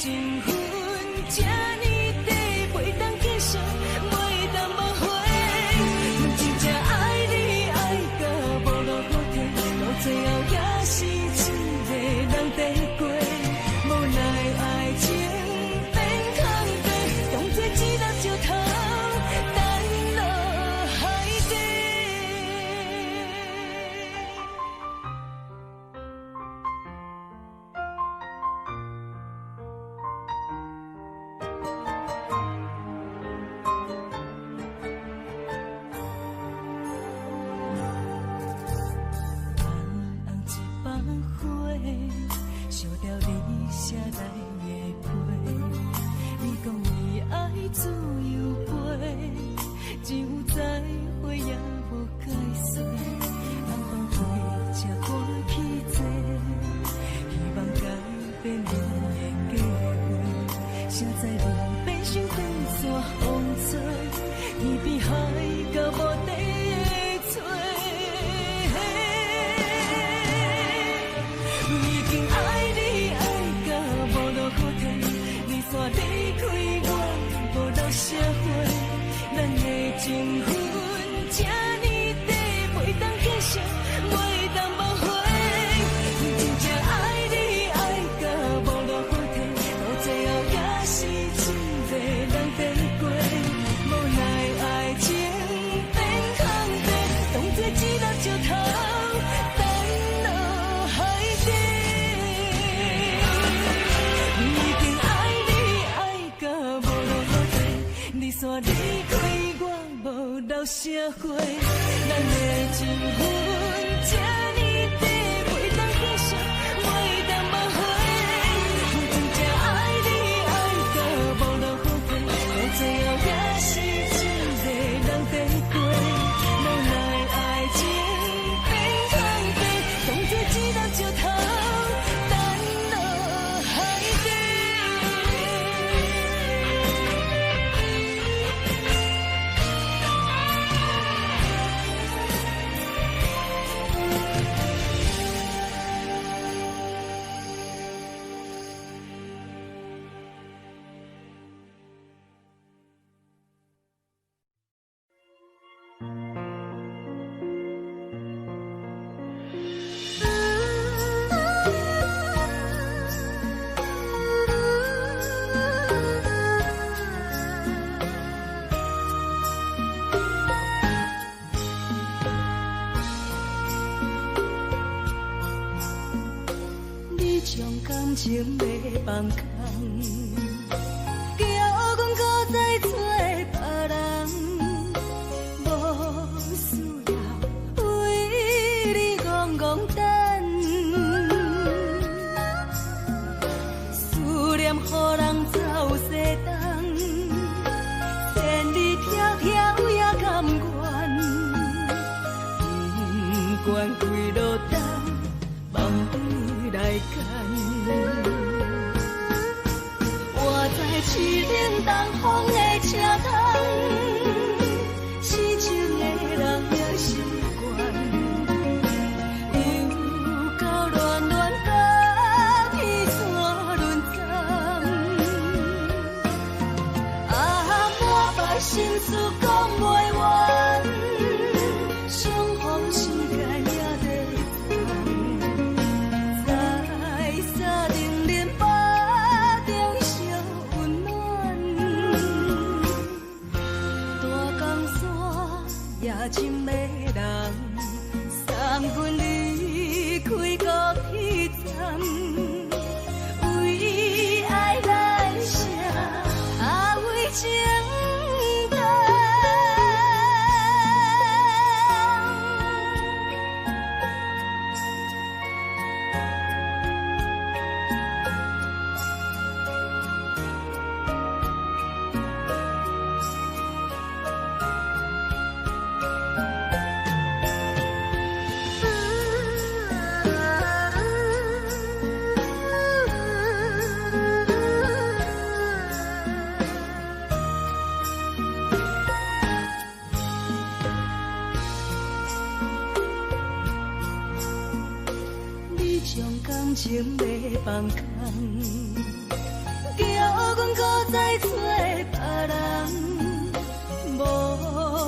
情分这呢短，袂当继续，袂当挽回。阮真正爱你爱到无路可退，到最后也是一个人在过。无奈爱情变空地，当作一粒石头，沉落海底。烧掉你写来的批，你讲你爱自由飞，只有再会也无解释。人放开才赶去坐，希望改变你的计划。谁知你变心变线风吹，天边海到无底的吹。已经爱你爱到无路可退，你煞离开我，无留社会，咱的情分这呢短，袂当继续，袂当挽回。阮真正爱你爱到无路可退，到最后也是一个人在过。无奈爱情变空地，当作一粒石头，沉落海底。你煞离开我，无留社会，咱的情分这呢短，袂当继续，袂当挽回。阮真正爱你爱到无路可退，到最后也是一个人在过。无奈爱情变空地，当作一粒石头，沉落海底。感情要放空，叫阮搁再找别人，无需要为你戆戆等，思念予人走西东，千里迢迢也甘愿，不管几路灯，梦对来干。我在市顶东风的车窗，痴情的人也习惯，又到乱乱甲天山轮转。啊，满腹心事讲袂完，相逢时间也在等，在沙丁林巴中小温暖，大江山也深的人，三军离开高铁站，为爱来写啊为情长。你将感情要放空，叫再做别人，无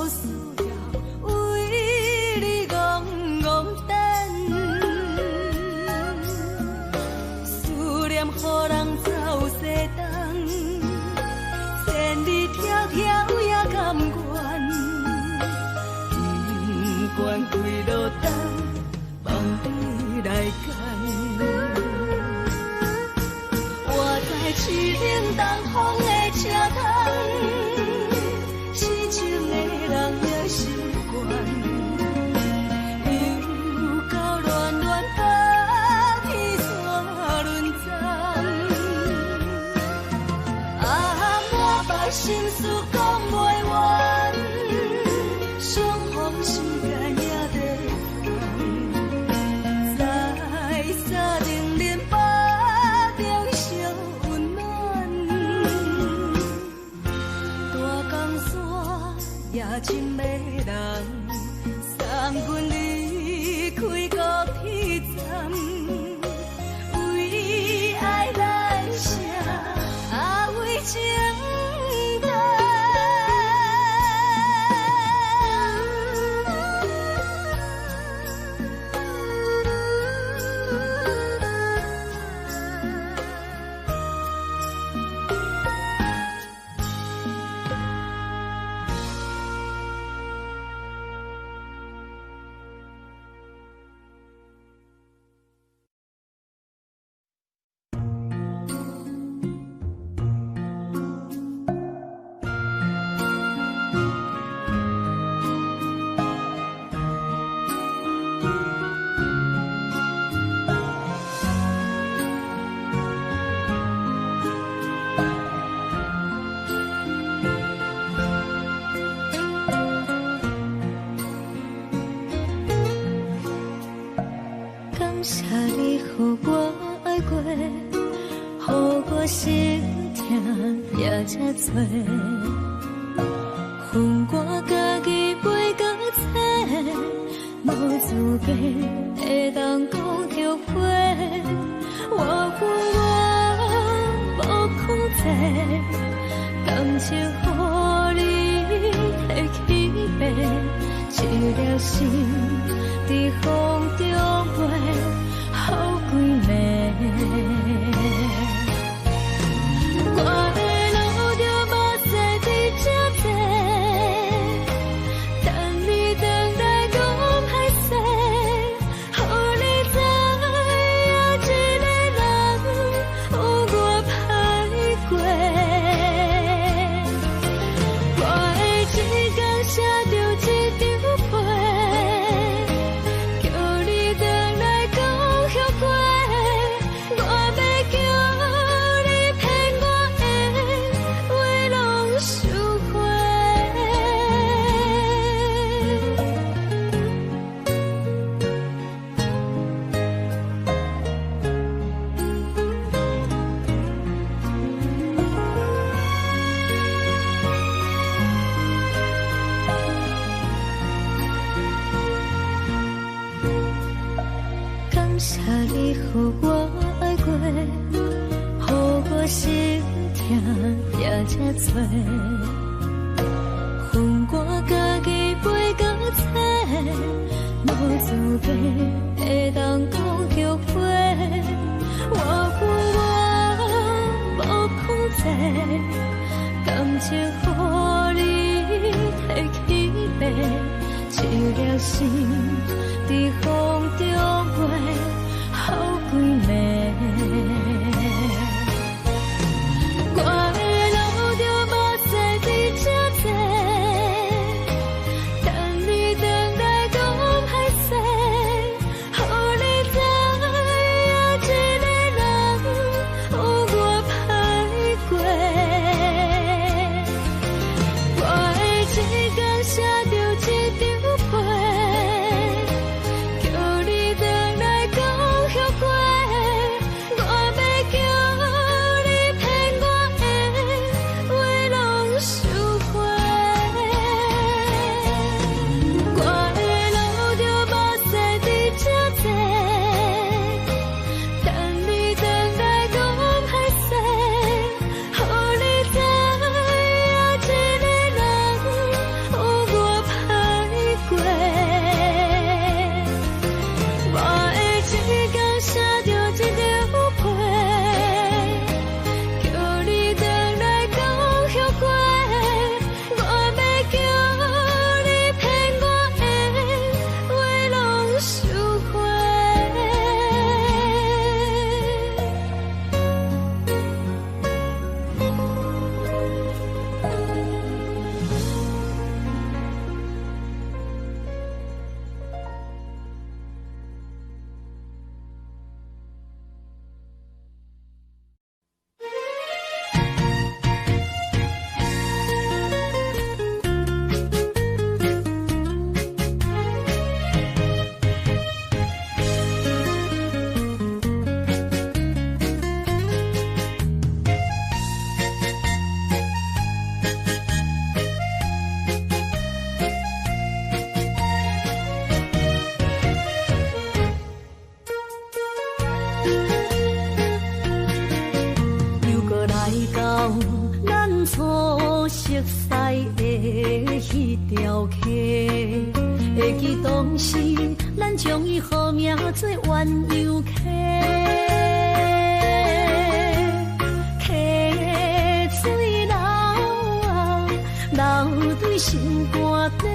需要为你戆戆等。思念予人走西东，千里迢迢也甘愿，不管几路灯，望你来赶。是冷东风的车窗，痴情的人也习惯，又到乱乱把天线轮转。满腹心事讲袂完，双方时间也在赶，在沙定连巴中相。也真迷人，送阮离开高铁站，为爱来写为情单。心痛也这多，恨我家己飞到切，无资格会当讲后悔。我恨我无控制，感情予你提起白，一粒心在风中飞，好几暝。我的路就无再伫这坐，等你等待讲歹势，予你知影一个人有我歹过。我的一天写着一张被，叫你等来讲后悔。我要叫。谢你予我爱过，予我心痛也这多，恨我家己飞到切，无资格会当讲后悔。我恨我无控制，感情予你提起白，一粒心在风中飞。好几暝，我的路就无再伫这坐，等你等待讲歹势，予你知影一个人有我歹过。我的一天写着一张被。当初熟悉的迄条溪，会记当时咱将伊号名做鸳鸯溪。溪水流啊，流对心肝底。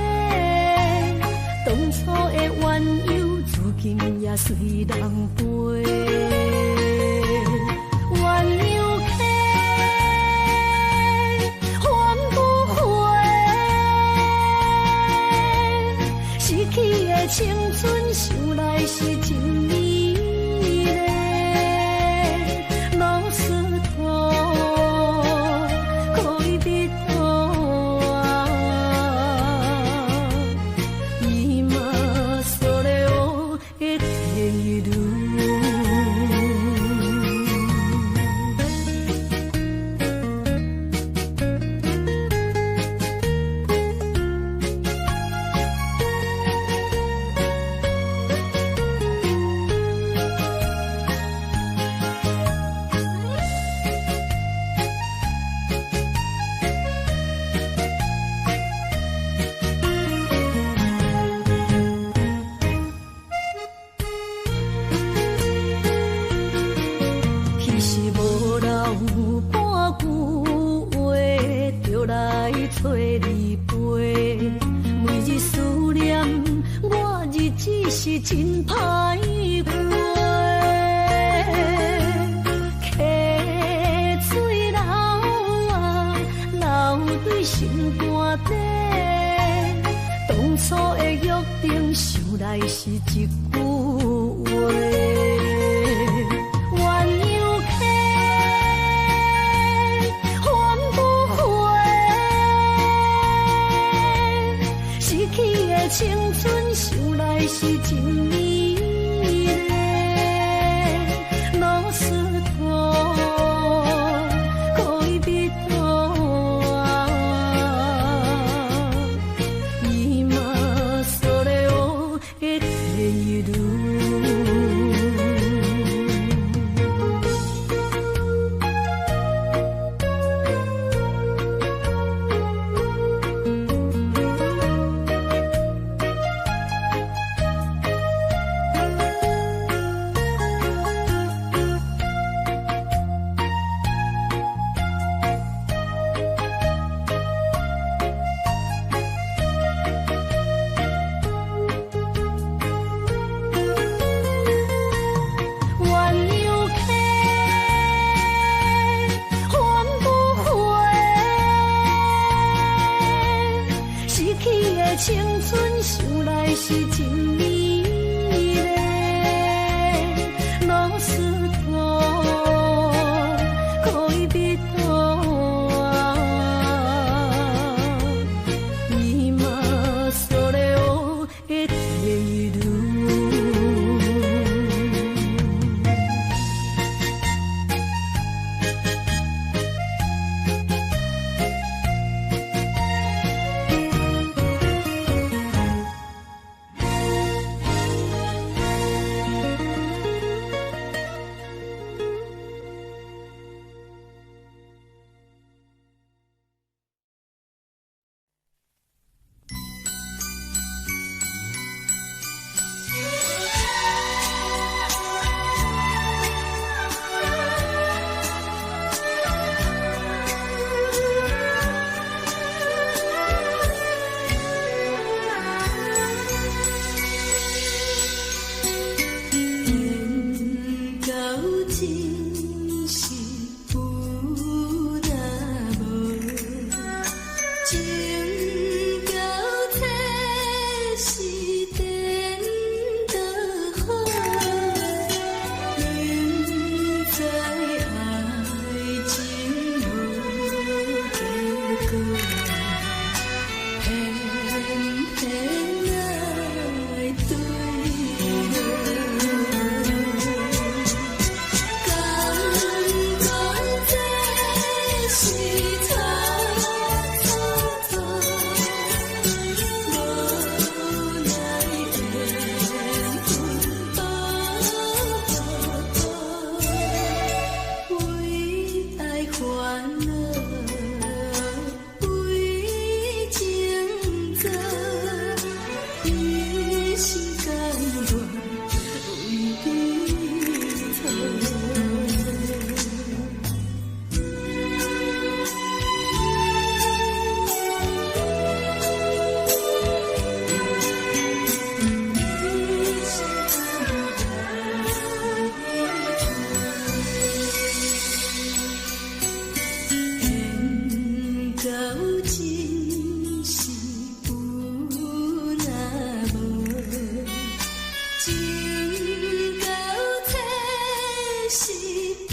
当初的鸳鸯，至今也随人陪。鸳鸯溪，还不回，逝去的青春，想来是真美丽。老师徒，可以比多啊，伊嘛所了的地路。找你陪，每日思念，我日子是真歹过。溪水流啊，流对心肝底。当初的约定，想来是一句话。青春想来是真美丽，老师徒可以比多啊，伊嘛所了的地路。青春想来是真美丽，老师徒可以比多啊，伊嘛所了的地路。到真是有若无，情到切是变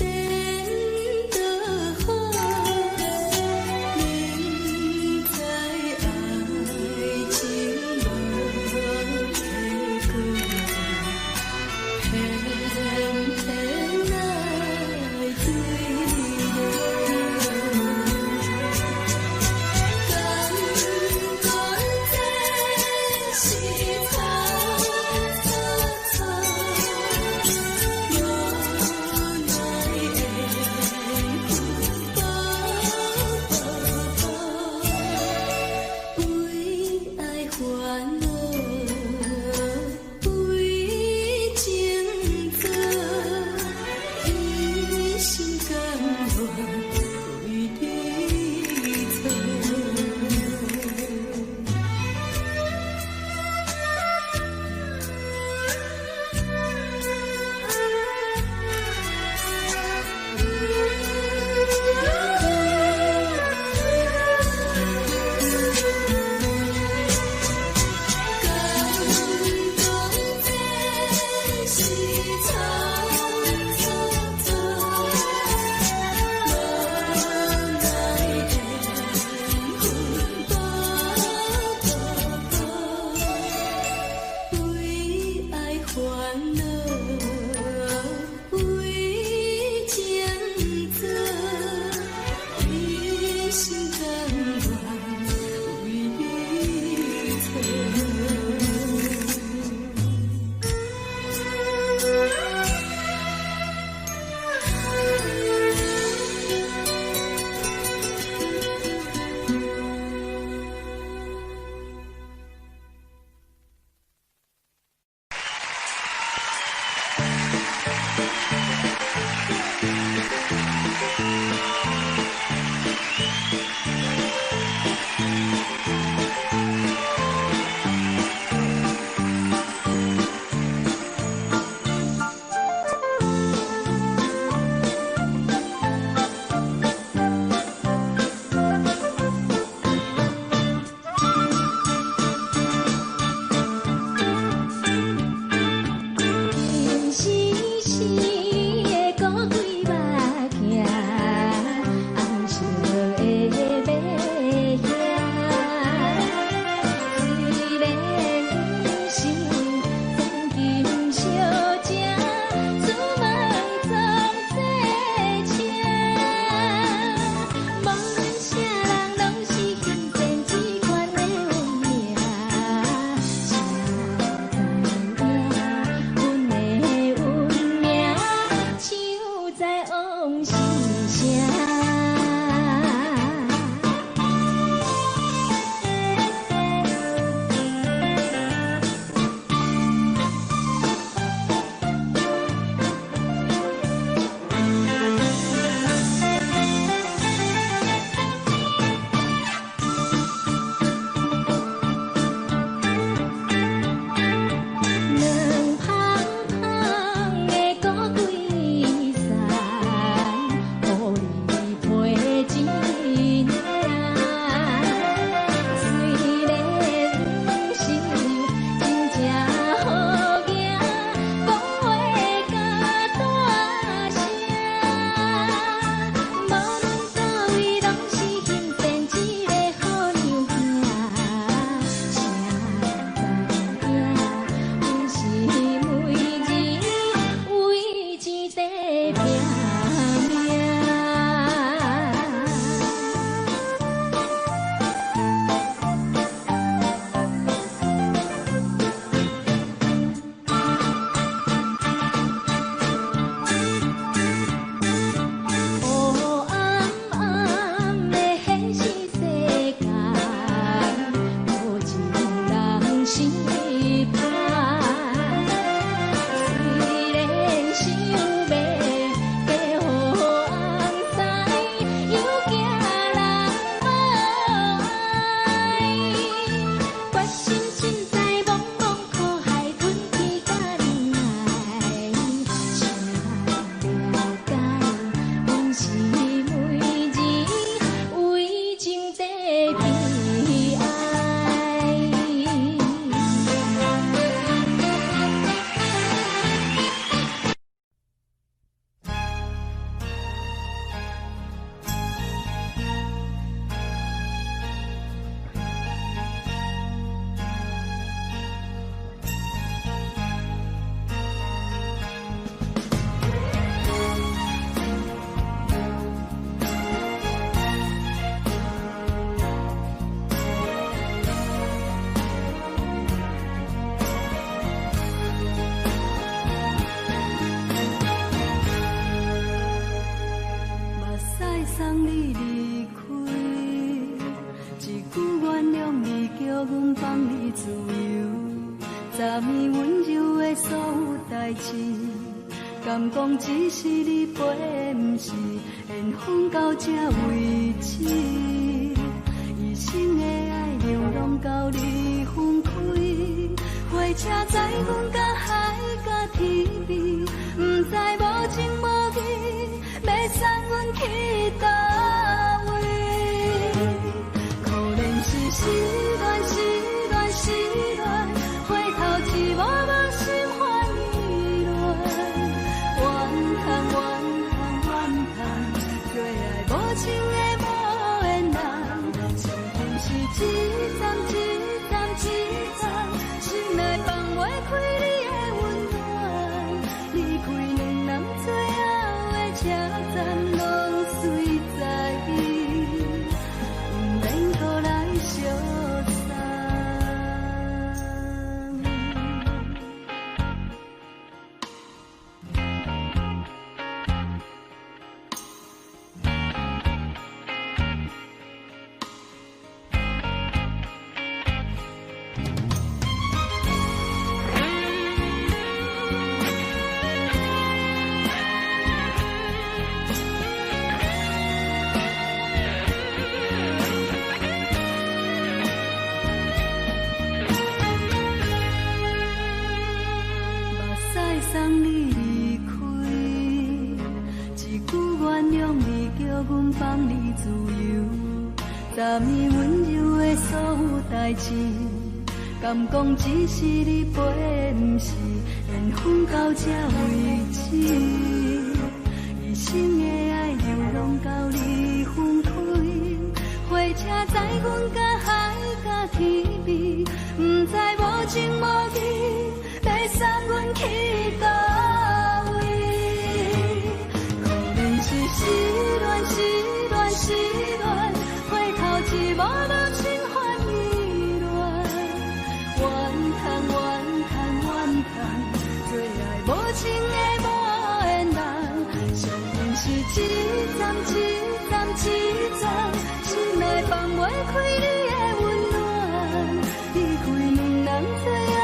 多好，明知爱情无结果，偏偏爱对了。阮放你自由，昨暝温柔的所有代志，敢讲只是你陪，不是缘分到这为止。一生的爱流浪到你分开，火车载阮到海角天边，不知无情无义，要送阮去倒位？可怜是失恋，失恋，失恋，回头只无梦心花意乱，怨叹，怨叹，怨叹，最爱无情的无缘人，情根是一站一站一站，心内放袂开你的温暖，离开两人最后的车站，拢随在意，不免搁来相送。送你离开，一句原谅你，叫阮放你自由。昨暝温柔的所有代志，敢讲只是你陪，不是缘分到这为止。一生的爱流浪到你分开，火车载阮到海角天边，不知无情无义，要送阮去倒位？可怜是失恋，失恋，失恋，回头只无梦心花意乱，怨叹，怨叹，怨叹，最爱无情的无缘人，相恋是一站一站一站，心内放袂开你的温暖，离开两人最后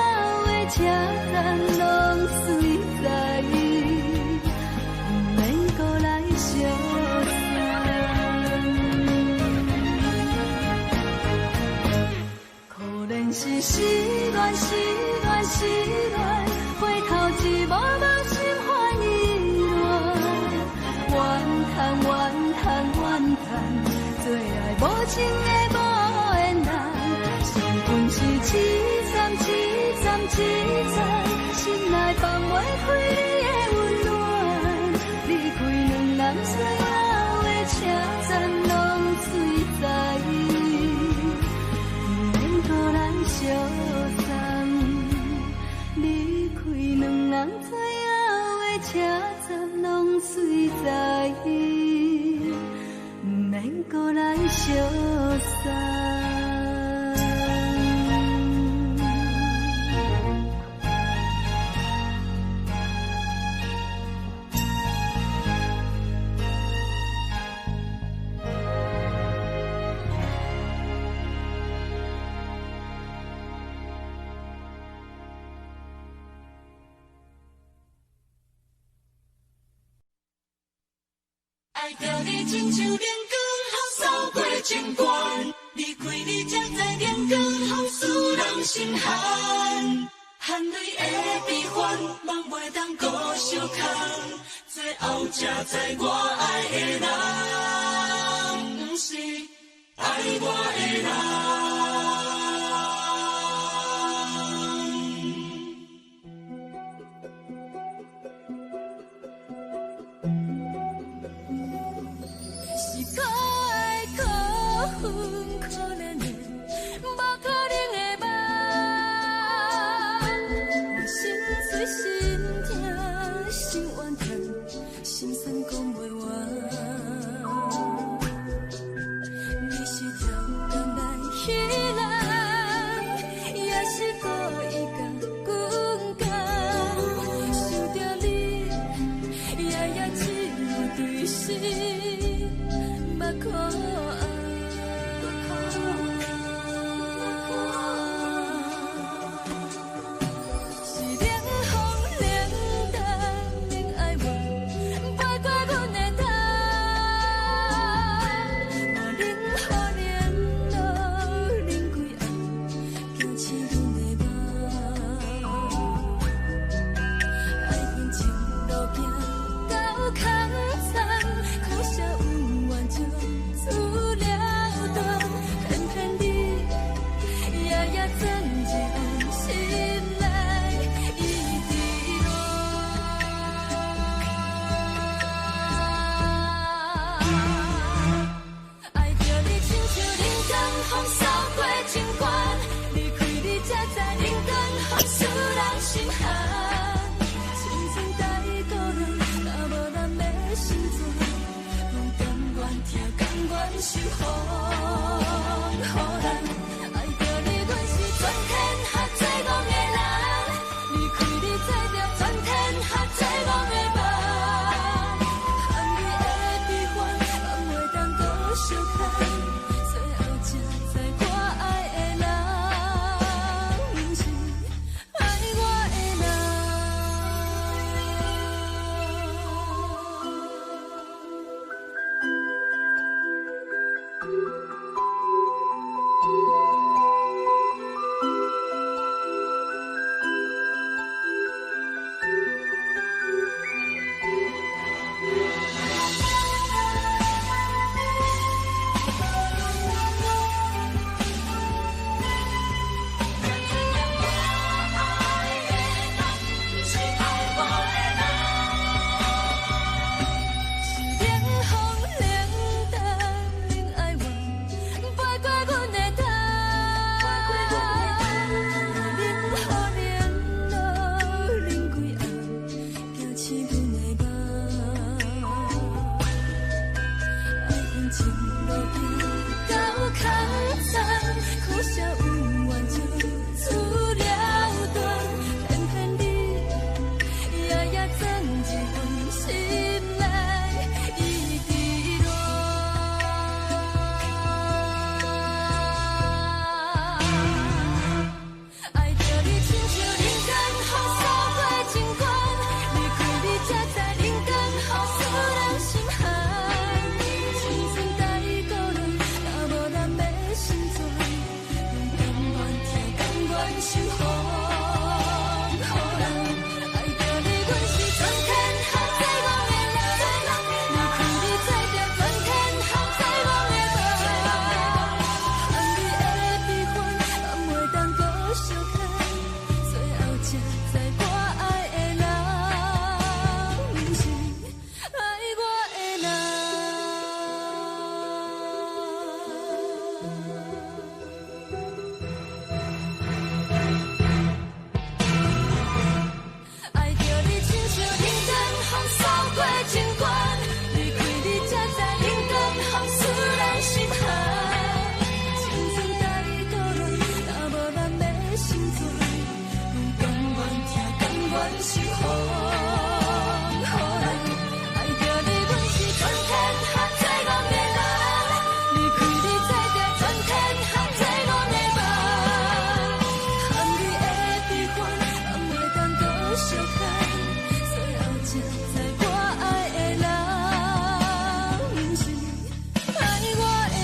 的车站，拢随在意，不免搁来相送。可怜是失恋，失恋，失恋，回头只无梦心花意乱，怨叹，怨叹，怨叹，最爱无情的无缘人，相分是一站一站一站，心内放袂开你的温暖，离开两人最后的车站，拢随在意，不免搁来相送。离开两人最后的车站，拢随在意，不免搁来相送。爱着你亲像连光雨扫过情关，离开你才知连光雨使人心寒。含泪的悲欢，望袂当搁相牵，最后才知我爱的人，不是爱我的人。守护。好人爱着你，阮是全天下最憨的人。离开你才着全天下最憨的梦。含你的悲欢，也袂当搁相看。最后才知我爱的人，不是爱我的人。爱着你，亲像人间风扫过情关，离开你才知人间风使人心寒。情绪带倒落，若无咱要成全，甘愿听，甘愿守护。好人爱着你，阮是全天下最憨的人。离开你才知全天下最憨的梦。含你的悲欢，也袂当搁相看。最后才知我爱的人，不是爱我的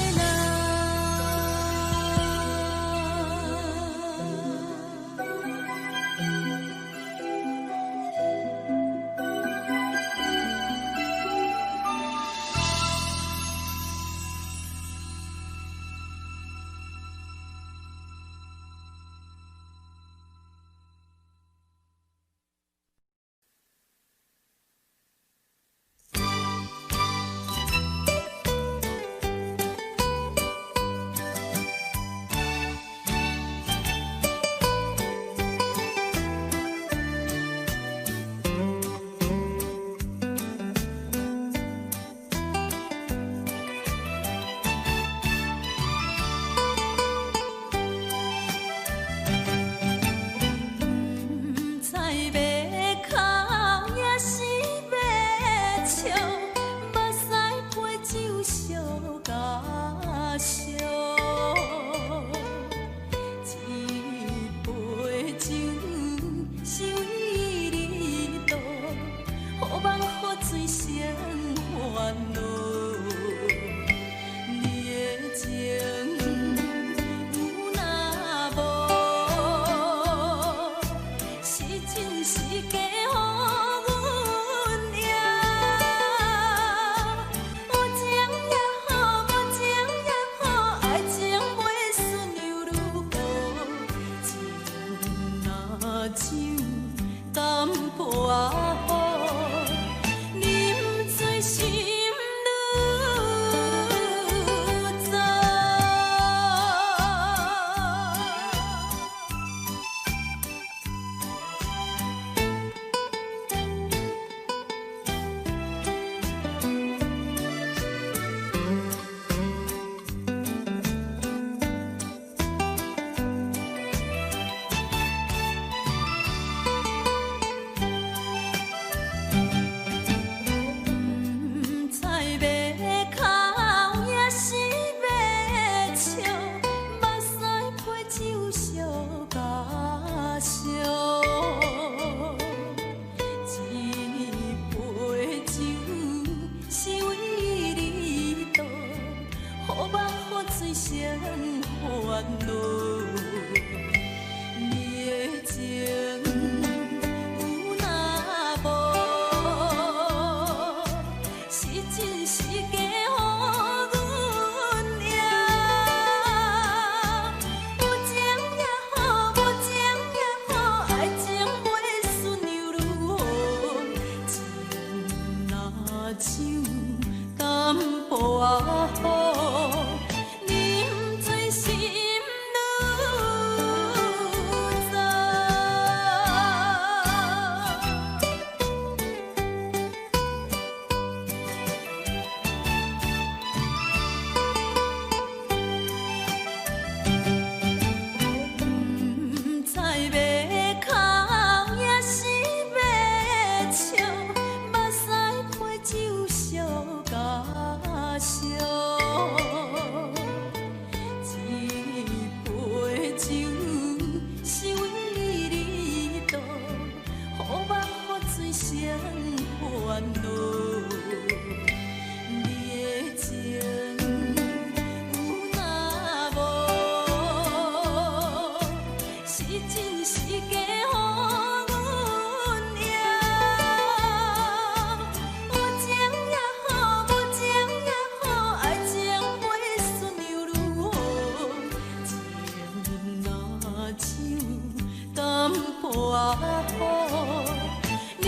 啉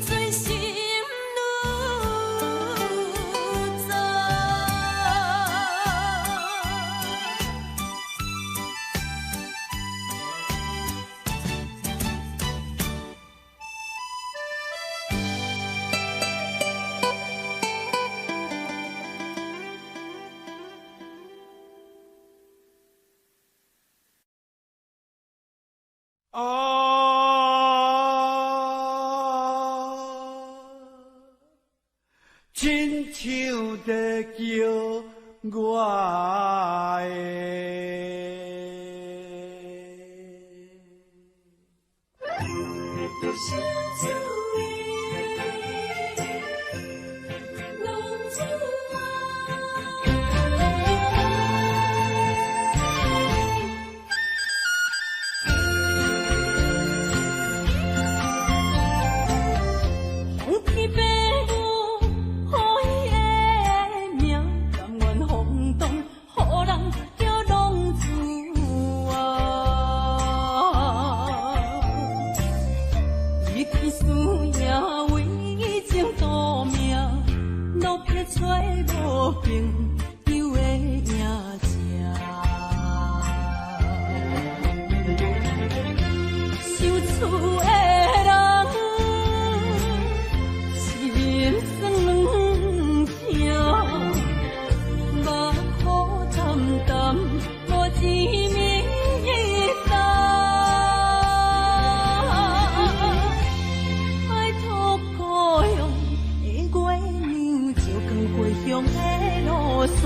醉心愈重。亲像在叫我的。小厝的农厝皇天白母，好伊的命，甘愿风动，予人叫浪子啊！伊天使也为情夺命，路撇出无朋友的影子。受厝的人，心酸两痛，目苦淡淡，无一面灯。爱托孤阳的月亮，照光回乡的路线，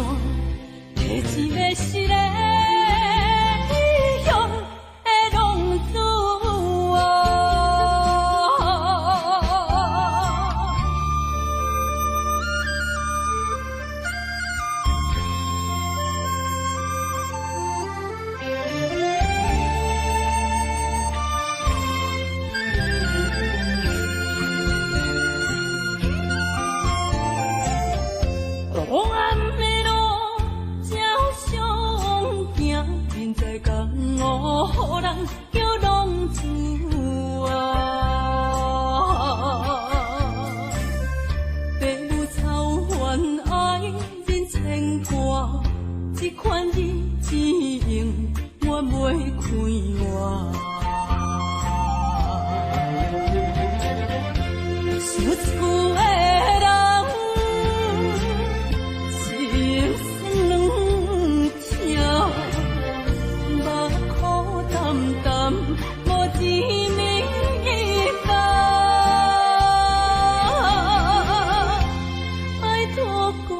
提一个失个乡的浪子啊！黑暗的路，照常行，人在江湖，予人叫浪子啊！父母操烦爱人牵挂，这款日子用我袂开换。受厝的人，心酸两痛，目苦淡淡，无一面灯。爱托孤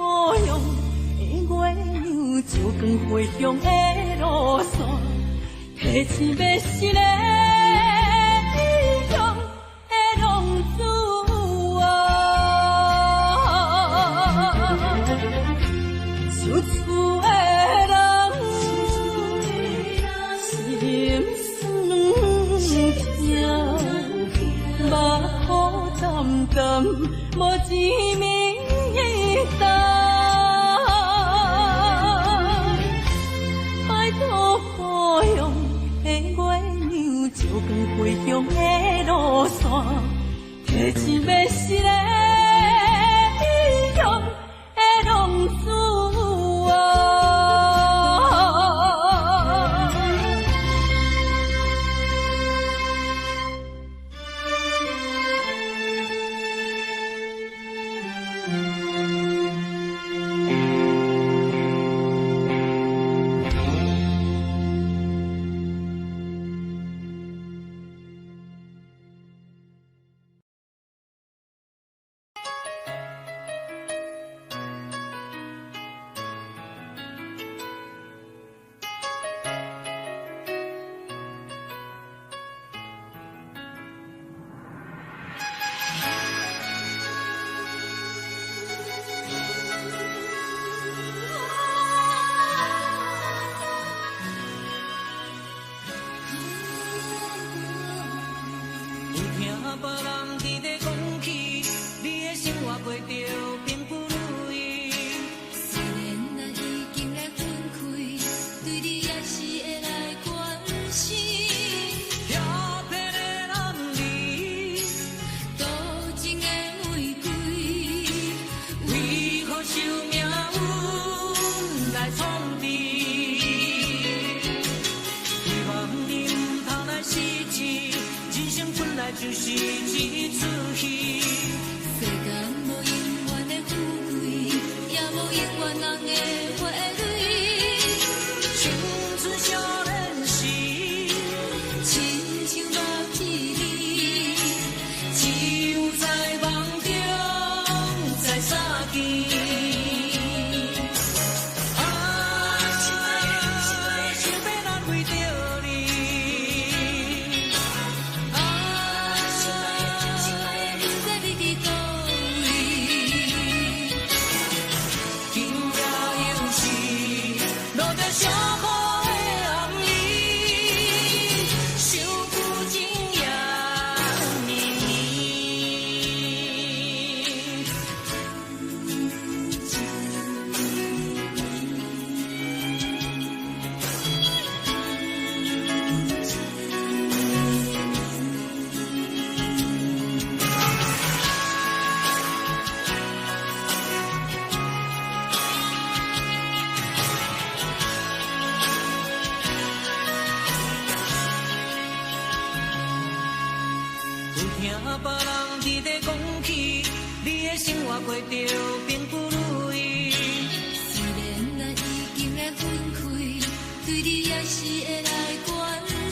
阳的月亮，照光回乡的路线，提醒要失个乡的浪子啊！受厝的人，心酸两痛，目苦淡淡，无一面灯。爱托孤阳的月亮，照光回乡的路线，提醒要失个就是一出戏。世间无永远的富贵，也无永远人的花蕊。青春少年时，亲像目一字，只有在梦中才相见。过着并不如意，虽然咱已经来分开，对你也是会来关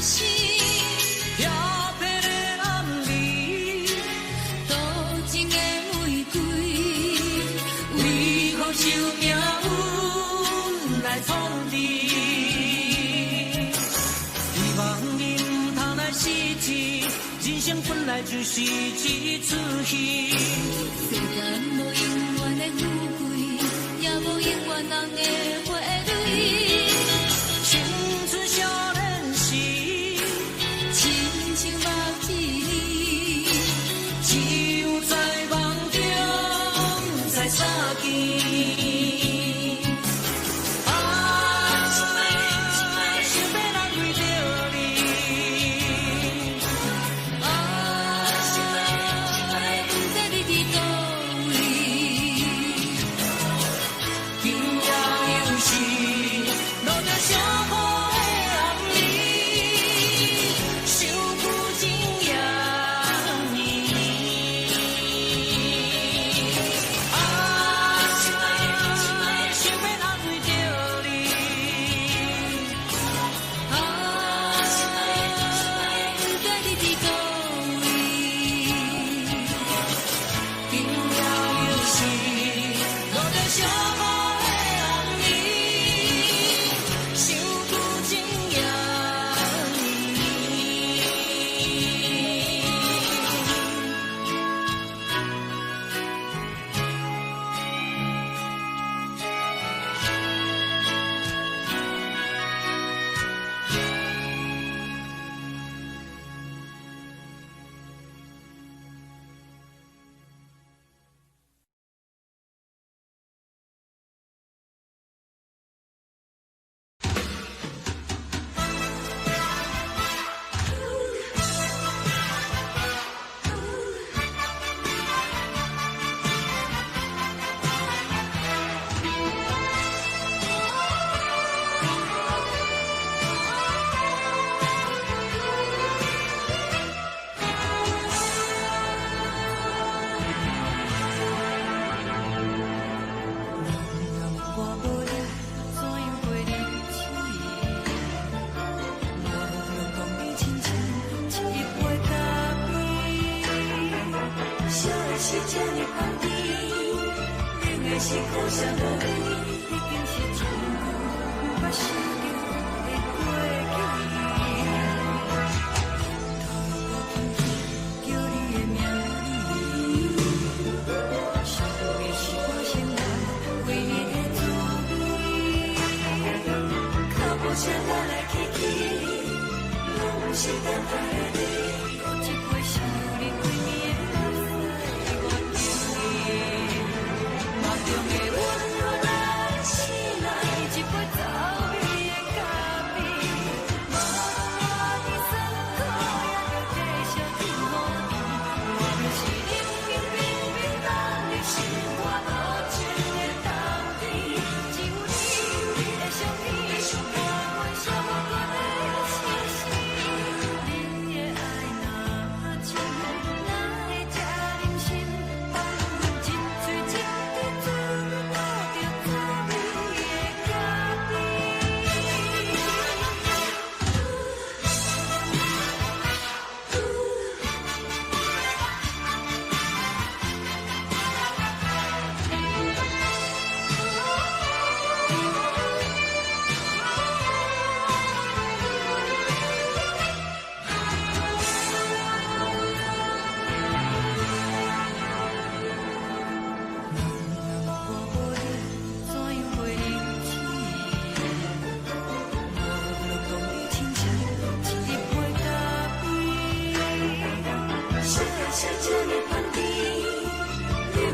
心。漂泊的男儿，多情的玫瑰，为何受命运来创治？希望你唔通来失去，人生本来就是一出戏。世间无永远的富贵，也无永远人的花蕊。青春少年时，亲像目一字，只有在梦中才相见。是苦涩无味，已经是一句不捌想着的过去。叫你的名字，想的是我心内为你的滋味。脚步声来来去去，拢是等待你。一杯想你几年的我中意。梦中的温柔来醒来，一杯走味的咖啡，无论你酸苦也着继续甜乎甜。我就是冷冰冰冰等你心肝无情的冬天，只有你会想起我阮相关的情史，你的爱。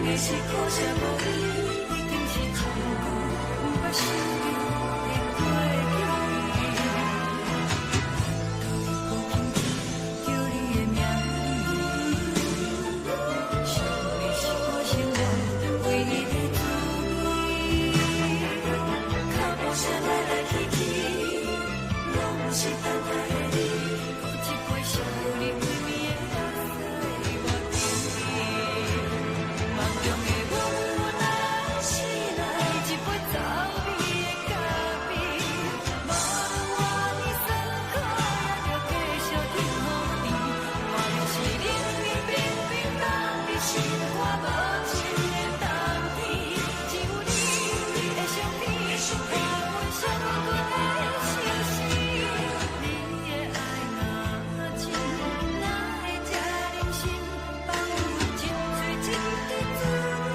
的是苦涩无味，一定是一句无法想象的过去。头一步轻轻叫你的名字，想你是我生活唯一的滋味。脚步声来来去去，拢是等待的你。有一杯是你为眠的水，我甜蜜。梦中的阮，若醒来一杯走味的咖啡，无论外面酸苦，也着继续甜乎甜。我就是冷冷冰冰放伫心肝无情的冬天，只有你的相片，换阮上无困的心事。你的爱若真，哪会这忍心放阮真醉真的滋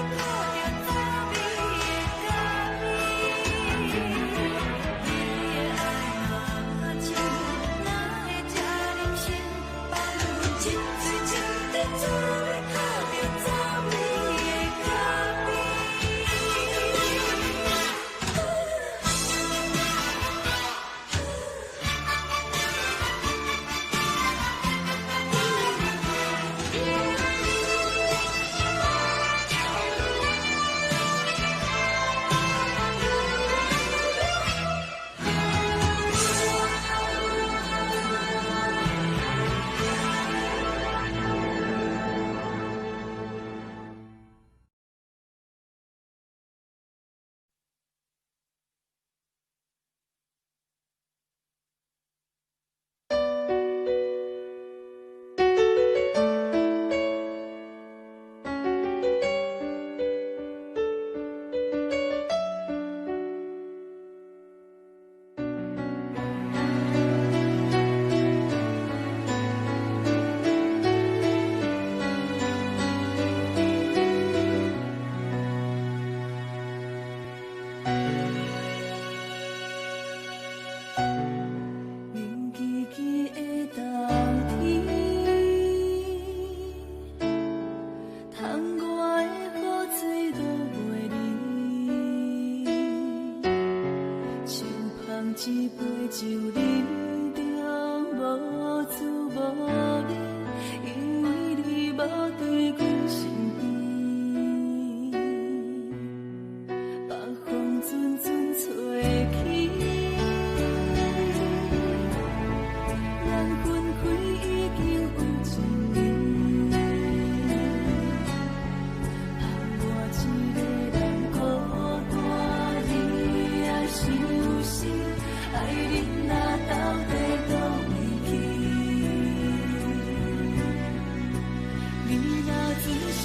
味，靠着走味的咖啡。你的爱若真，哪会这忍心放阮真醉真的滋味，靠着走味的咖啡。冷叽叽的冬天，窗外的雨水落袂离，像捧一杯酒饮中无滋无味，因为你无在阮身边，北风阵阵吹起。咱分开已经有一年，盼我一个人孤单，你也伤心，爱人若到底倒位去？你若真心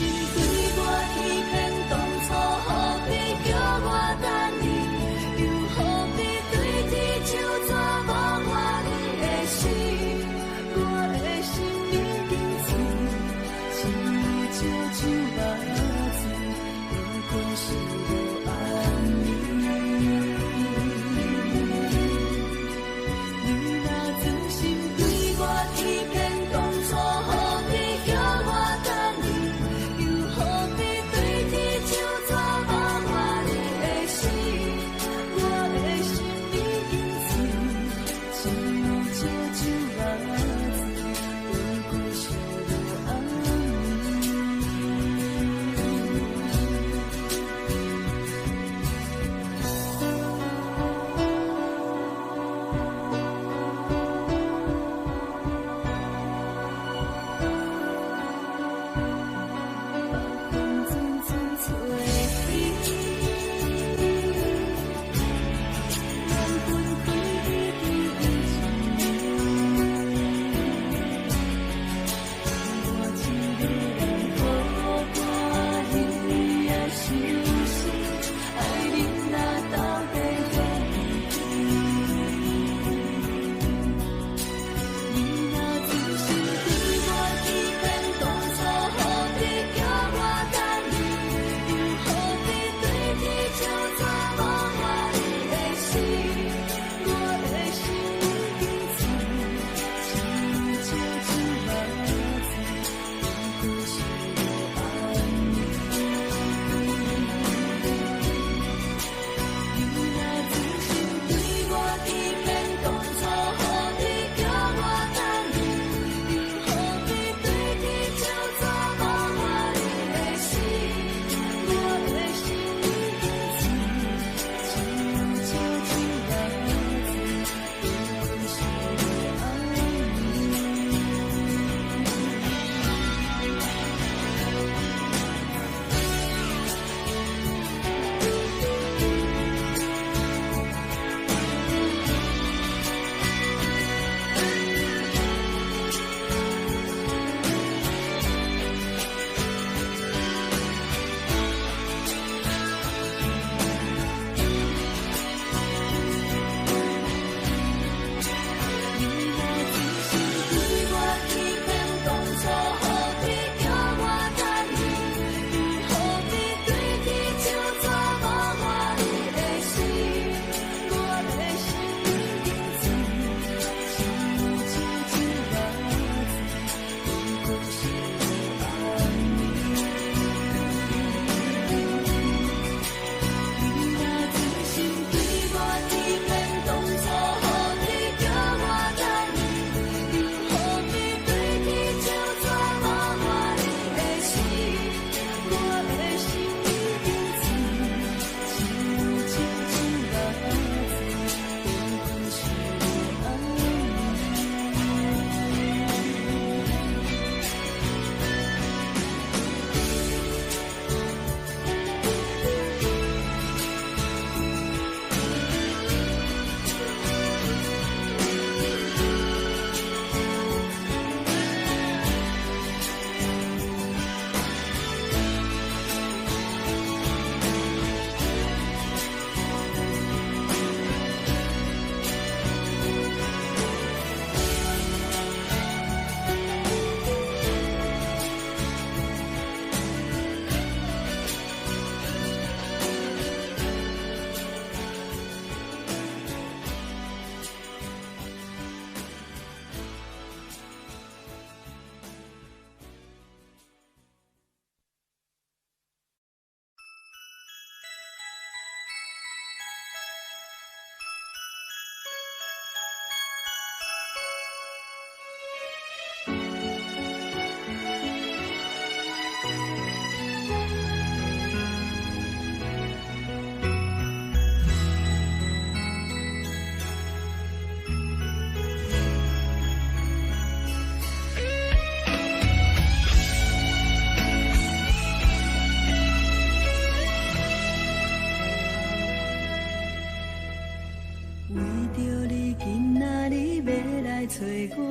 找我，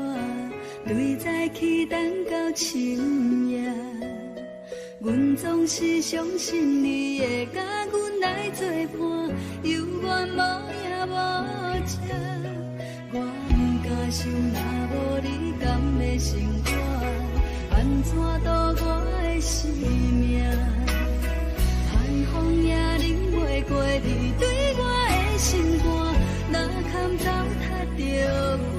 对早起等到深夜。阮总是相信你会甲阮来作伴，犹原无影无迹。我不敢想，若无你甘的生活，安怎度我的生命？寒风也忍袂过你对我的心肝，哪堪糟蹋着我？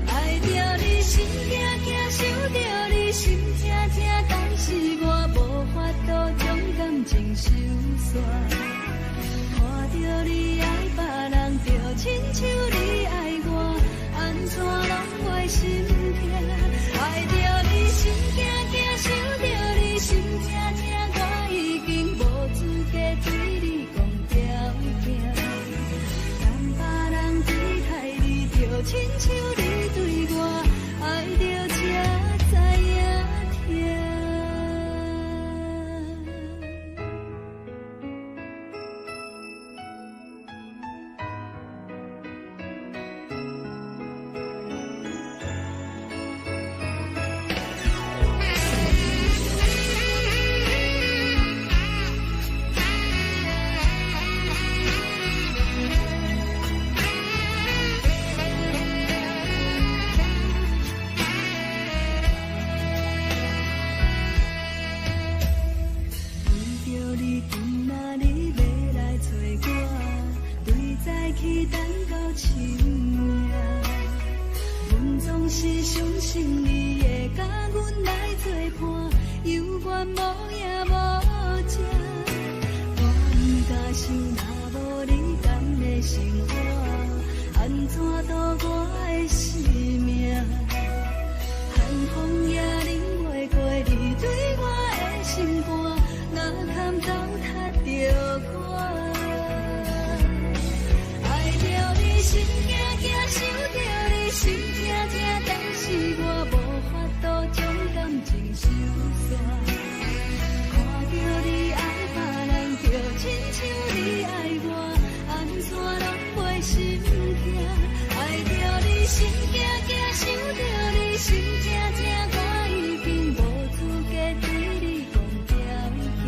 爱着你心惊惊，想着你心痛痛，但是我无法度将感情收煞。看着你爱别人，就亲像你爱我，安怎拢会心痛？爱着你心惊惊，想着你心痛痛，我已经无资格对你讲条件。但别人对待你，就亲像你对我，爱着才知影痛。去等到深夜，阮总是相信你会甲阮来作伴，犹原无影无迹。我不敢想，若无你甘的生活，安怎度我的生命？寒风也忍袂过你对我的心肝，哪堪糟蹋着我？心惊惊，想着你心痛痛，但是我无法度将感情收煞。看着你爱别人，就亲像你爱我，安怎拢袂心痛？爱着你心惊惊，想着你心痛痛，我已经无资格对你讲条件。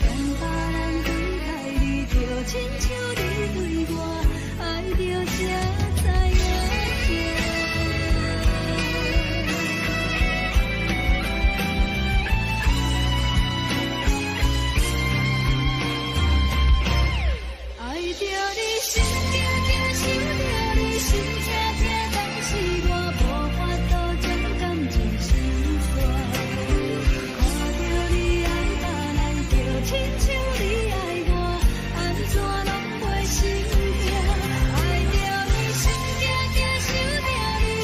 但别人对待你，就亲像你对我。爱着才知影痛，爱着你心惊惊，想着你心痛痛，但是我无法度将感情收煞。看着你爱别人，就亲像你爱我，安怎拢袂心痛？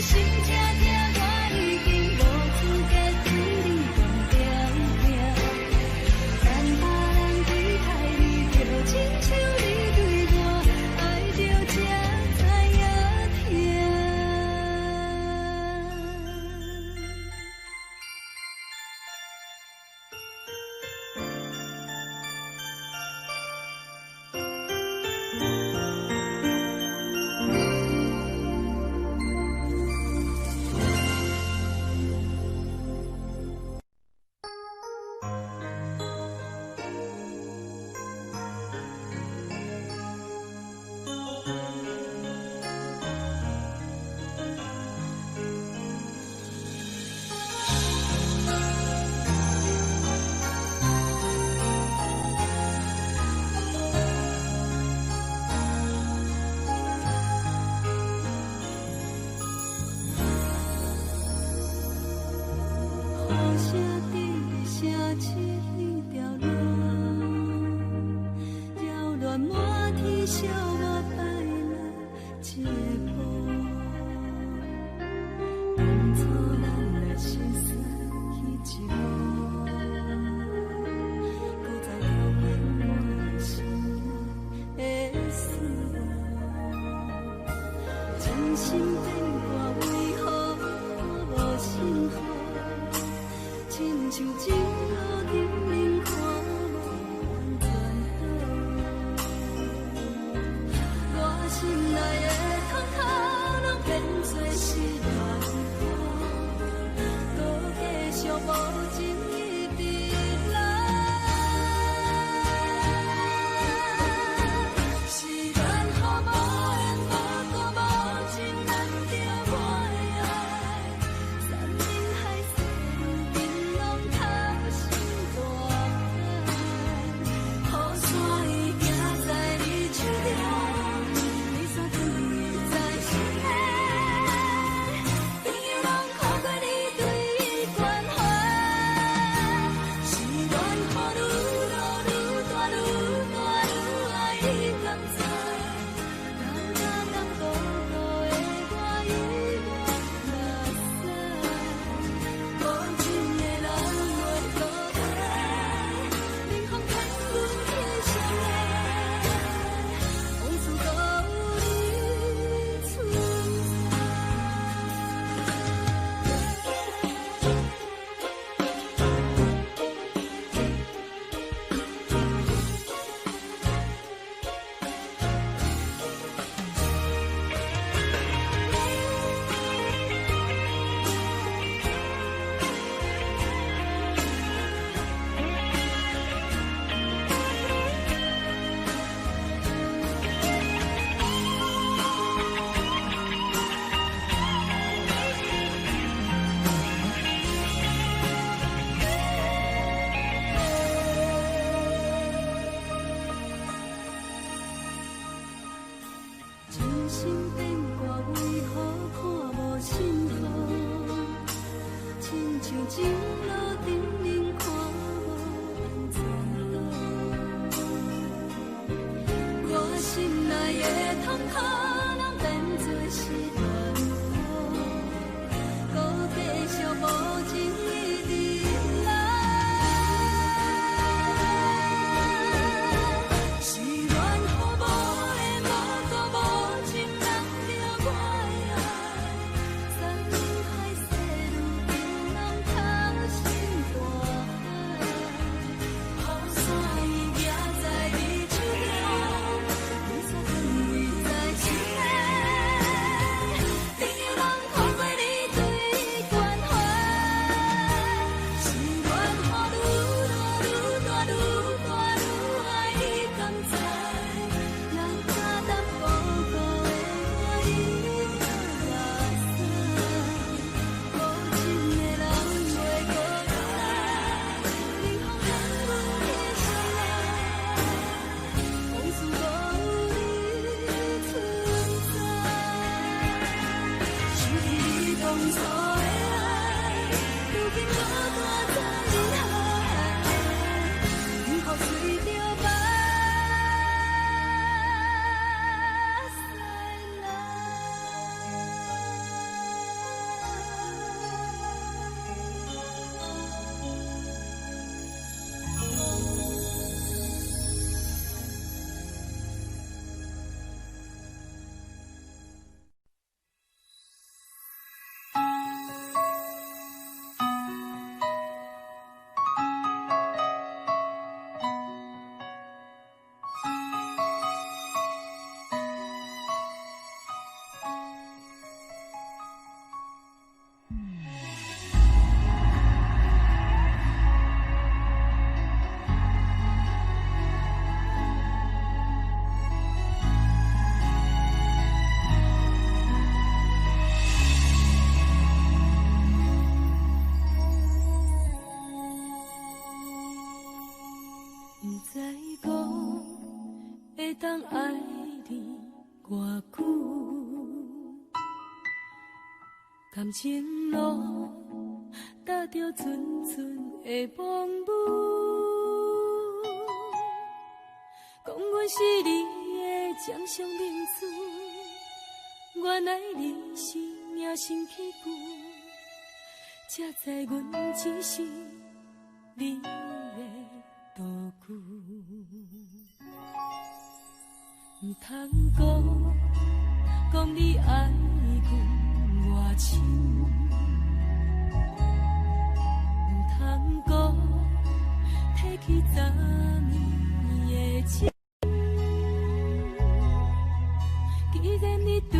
心痛痛，我已经无资格对你讲条件。但别人对待你，就亲像你对我，爱着才知影心内的变做失恋雨，搁继续无情一直来。是缘和无缘，无果无情，难着我的爱。山盟海誓，冰冷透心大海。雨伞已行在你手中，你却对在心内。朋友拢看过你对伊关怀，是缘雨愈落愈大愈大愈爱你甘知？人若当孤独的我已忘目屎，无情的人袂倒来，冷风骗阮去相爱，往事都有你存在。真心变卦，为何看无信号？亲像情路灯明，看无前路。我心内的痛可能变做失恋雨，搁继续无情一直来。是缘和无缘，无果无情，难着我的爱。山盟海誓，愈冰冷透心大海。雨伞已行在你手中，你却对伊在心内。朋友拢看过你对伊关怀，是缘雨愈落愈大愈大愈爱你甘知？人若当孤独的我已忘目屎，无情的人袂倒来，冷风骗阮去相爱，往事都有你存在。想起你当初的爱，如今孤单在人海，幸福随着目屎不知讲会当爱你偌久，感情路踏着纯纯的风舞，讲阮是你的掌上明珠，原来你是命生起句，才知阮只是你的道具。唔通讲你爱阮偌深，唔通讲提起昨暝的情。既然你对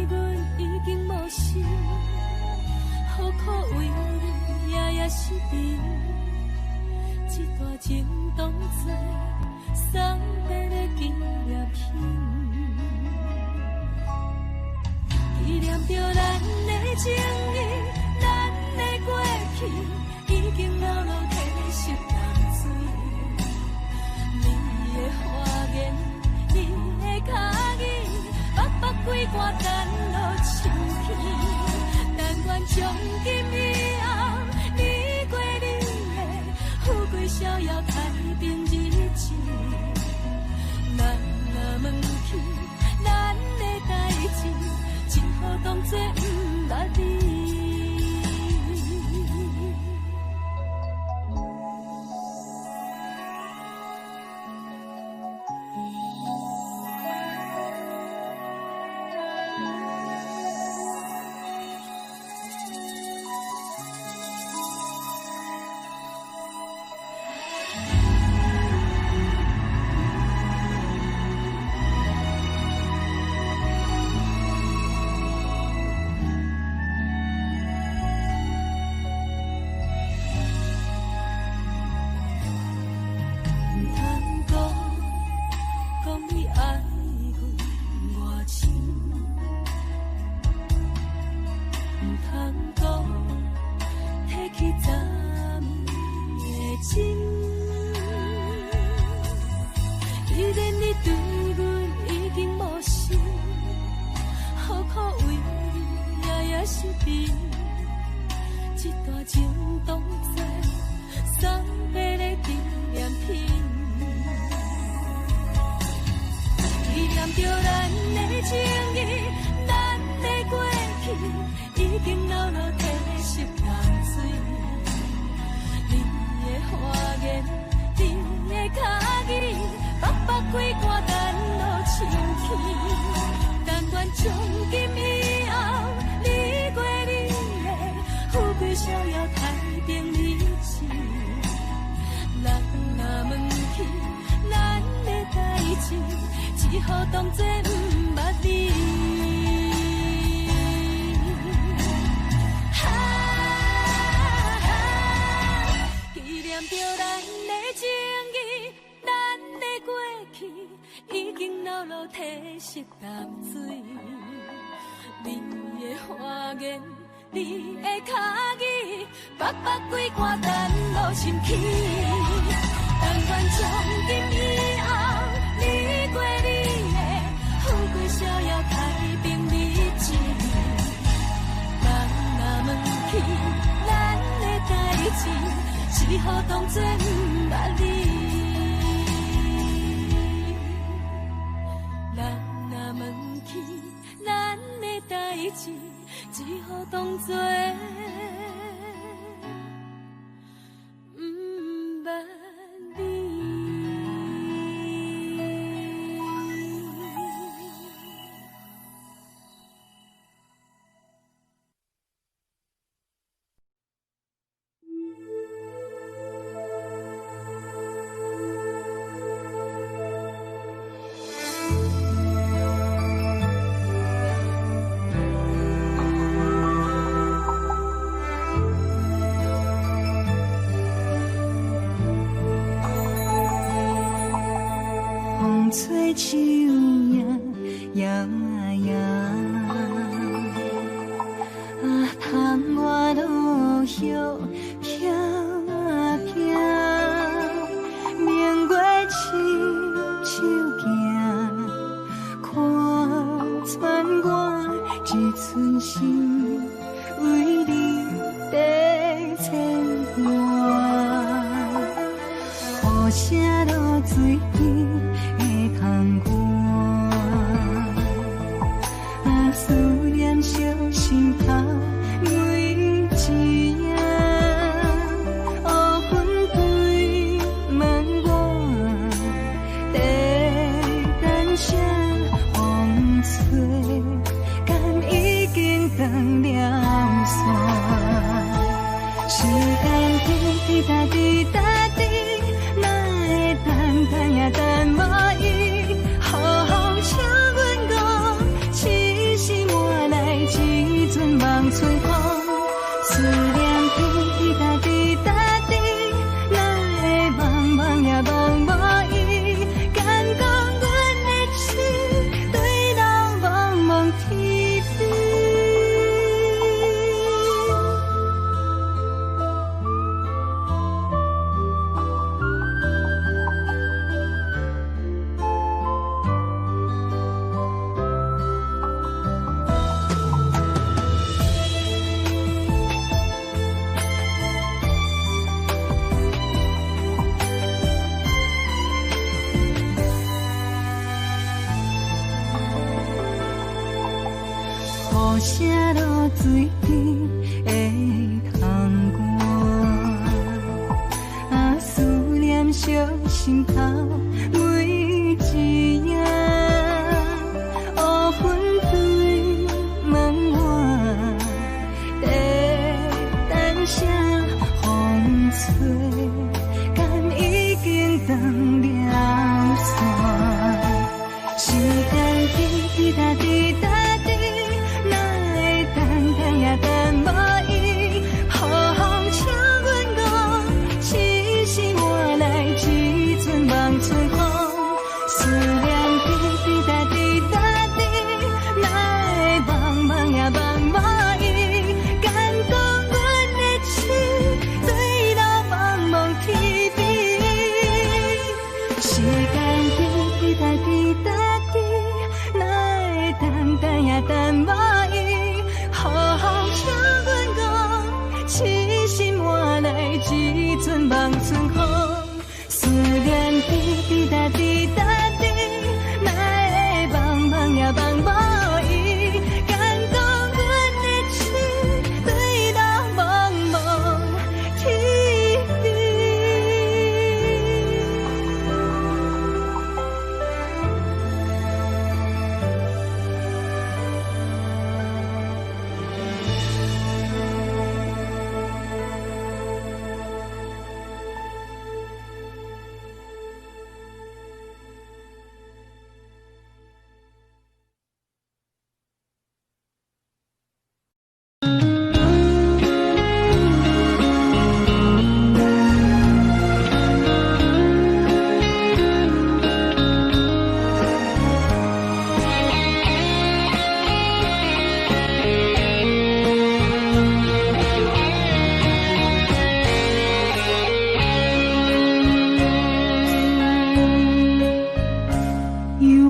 阮已经无心，好苦为你夜夜失眠，这段情当作送别的纪念品，纪念着咱的情谊，咱的过去已经流落褪色淡水，你的花言，你的脚语，北几竿等落秋天，但愿从今以后，你过你的富贵逍遥太平日子。咱若问起咱的代志，只好当作不捌你。只好当作不捌你。纪念着咱的情谊，咱的过去已经流落褪色淡水。你的花言，你的脚语，北几竿等落心起。但愿从今以后，你过你的富贵逍遥太平日子。人若问起咱的代志，只好当作不捌你。人若问起咱的代志，只好当作不捌你。吹秋叶摇摇，窗外落叶飘飘，明月亲手行，看穿我一寸心，为你在牵挂，雨声落水边。思念小心头每一夜，乌云对问我，在等谁风吹，敢已经等。春风，思念滴答滴答滴，哪会茫茫也茫茫伊？敢讲阮的痴，对人茫茫天边。雨声落水边的窗外，思念烧心头每一夜，乌云对门外，等声风吹，敢已经断了线，时间滴滴答滴答。等无伊，好风请阮讲，痴心换来一阵望春风。思念滴滴答滴答滴，哪会茫茫也茫茫伊？敢讲阮的痴，对人茫茫天边。时间滴滴答滴答滴，哪会等也等无伊？好风请阮讲，痴心换来一阵望春风。思念滴滴答滴答滴，哪会茫茫也茫茫伊？敢讲阮的痴，对人茫茫天边。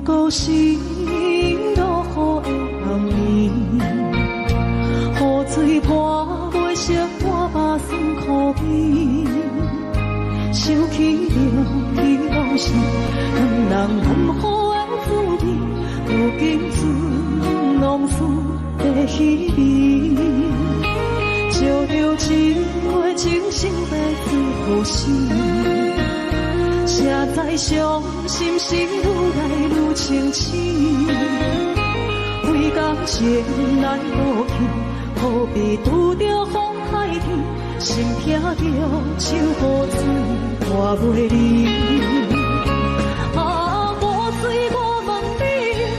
故事落雨的暗暝，雨水泼袂湿我目酸苦悲，想起了彼拢是两人难好的滋味，如今只拢输在稀微，照着一回情深在最好时。才知伤心是愈来愈清醒，为感情来落去，何必拄着风海天，心痛着手雨水拖袂离。啊，雨水我问你，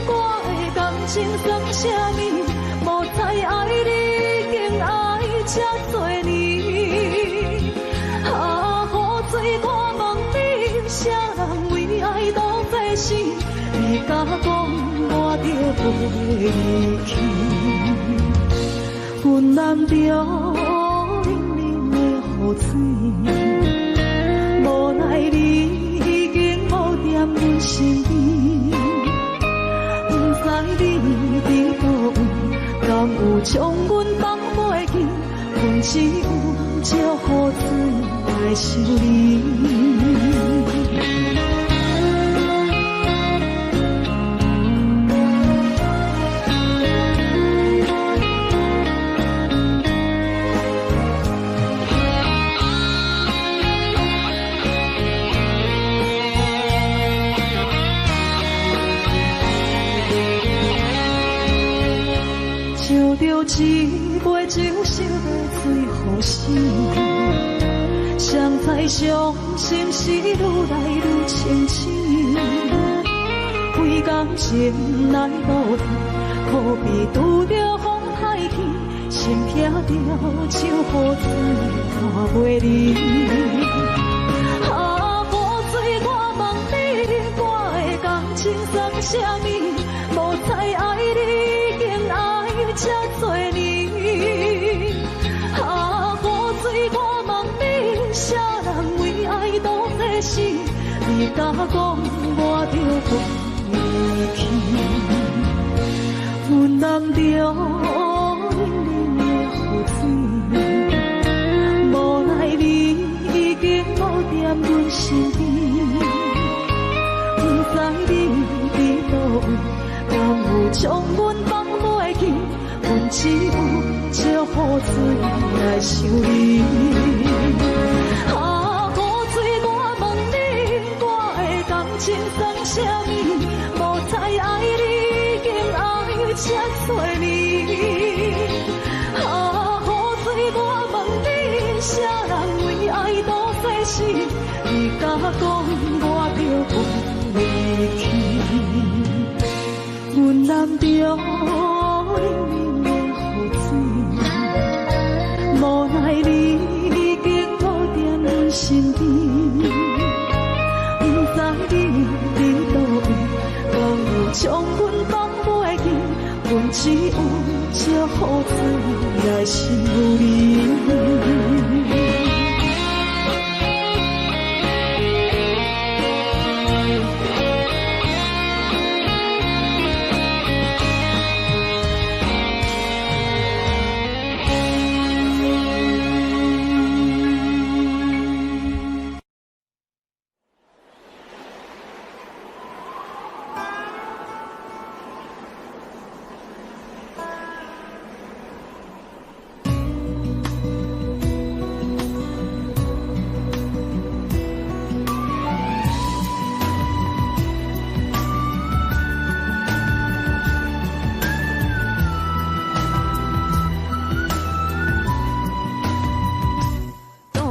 我的感情算啥物？无知爱你，竟爱这多年。啊，雨水我问你，啥人为爱都费心？你敢讲我着袂去？阮难着冷冷的雨水，无奈你已经无踮阮身边。不知你伫倒位，敢有将阮放袂记？阮只有借雨水来想你。照着一杯酒烧在最好时，谁知伤心是愈来愈清醒。为感情来落去，何必拄着风海天？心飘着像雨水看袂离。啊，雨水我问你，我的感情算啥物？无再爱你，竟爱这多年。啊，雨水我问你，啥人为爱赌这死？你甲讲我着飞去，阮男着冷冷的雨水，无奈你已经无踮阮身边，不知你伫倒位，敢有将阮放袂记？阮只有借雨水来想你。啊，雨水我问你，我的感情算啥物？无再爱你，竟爱这多年。啊，雨水我问你，啥人为爱赌这死？你甲讲我着飞去，阮男着冷冷的雨水，无奈你已经无踮阮身边，不知你伫倒位，敢有将阮放袂记？阮只有借雨水来想你。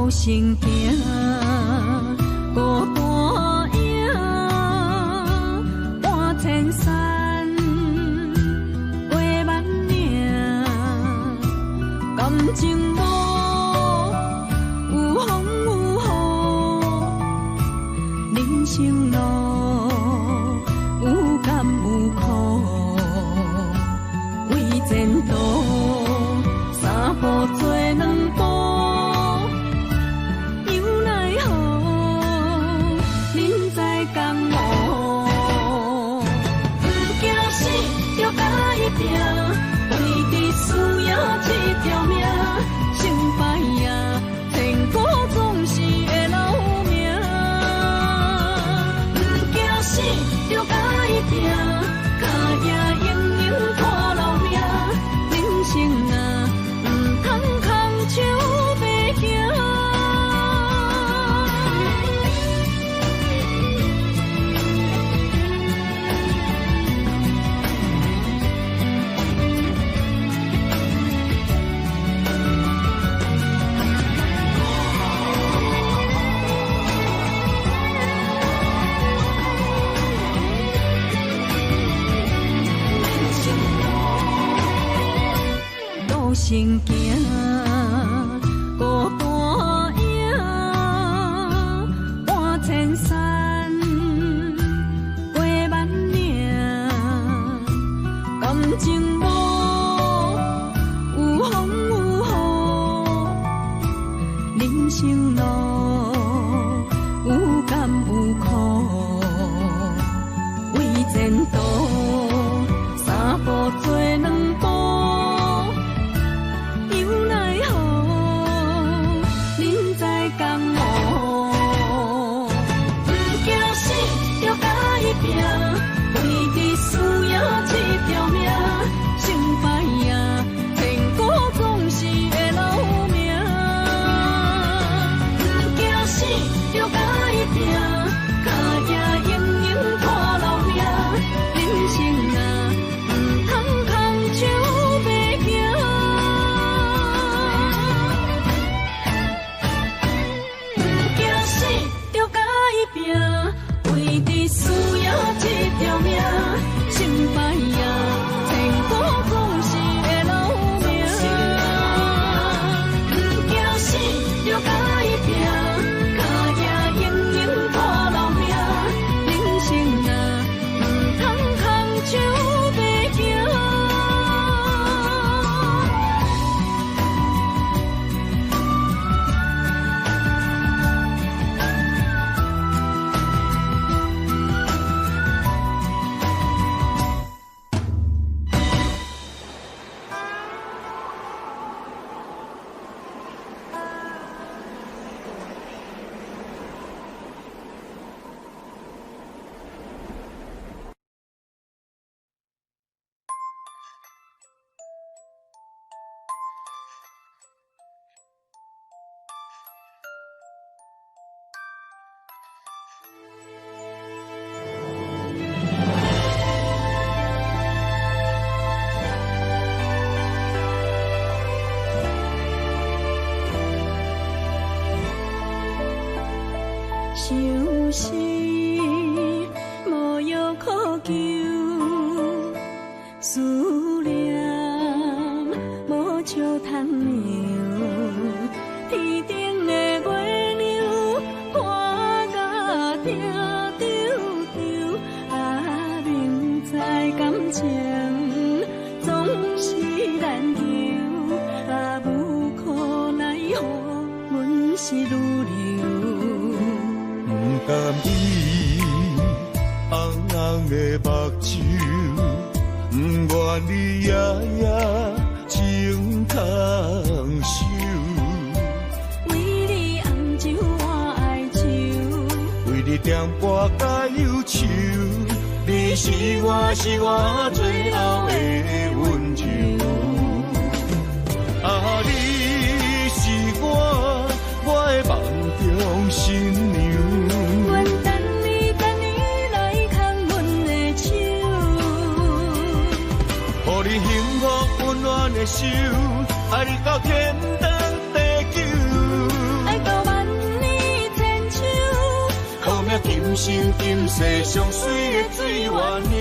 行行孤单影，半千山，过万岭，感情无有风有雨，人生路有甘有苦，为前途三步做两步。行行孤单影，半千山，过万岭，感情无有风有雨，人生路有甘有苦，为前途三步做两步。相思无药可救，思念无笑通描。天顶的月亮看甲定丢丢，啊，明知感情总是难求，啊，无可奈何，阮是愈流。不甘伊红红的目睭，不愿你夜夜情通守。为你红酒换哀愁，为你点歌甲忧愁，你是我最后的温柔。啊，你是我的梦中新娘。愿等你来牵阮的手，予你幸福温暖的手，爱你到天长地久，爱到万年千秋，好命今生今世上水的水源流。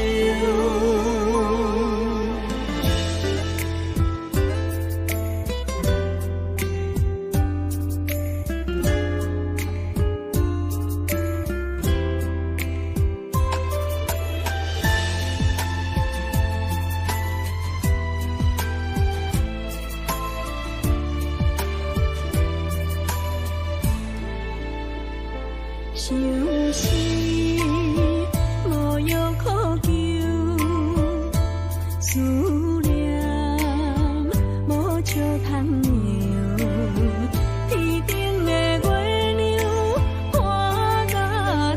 相思无药可救，思念无笑通描。天顶的月亮看甲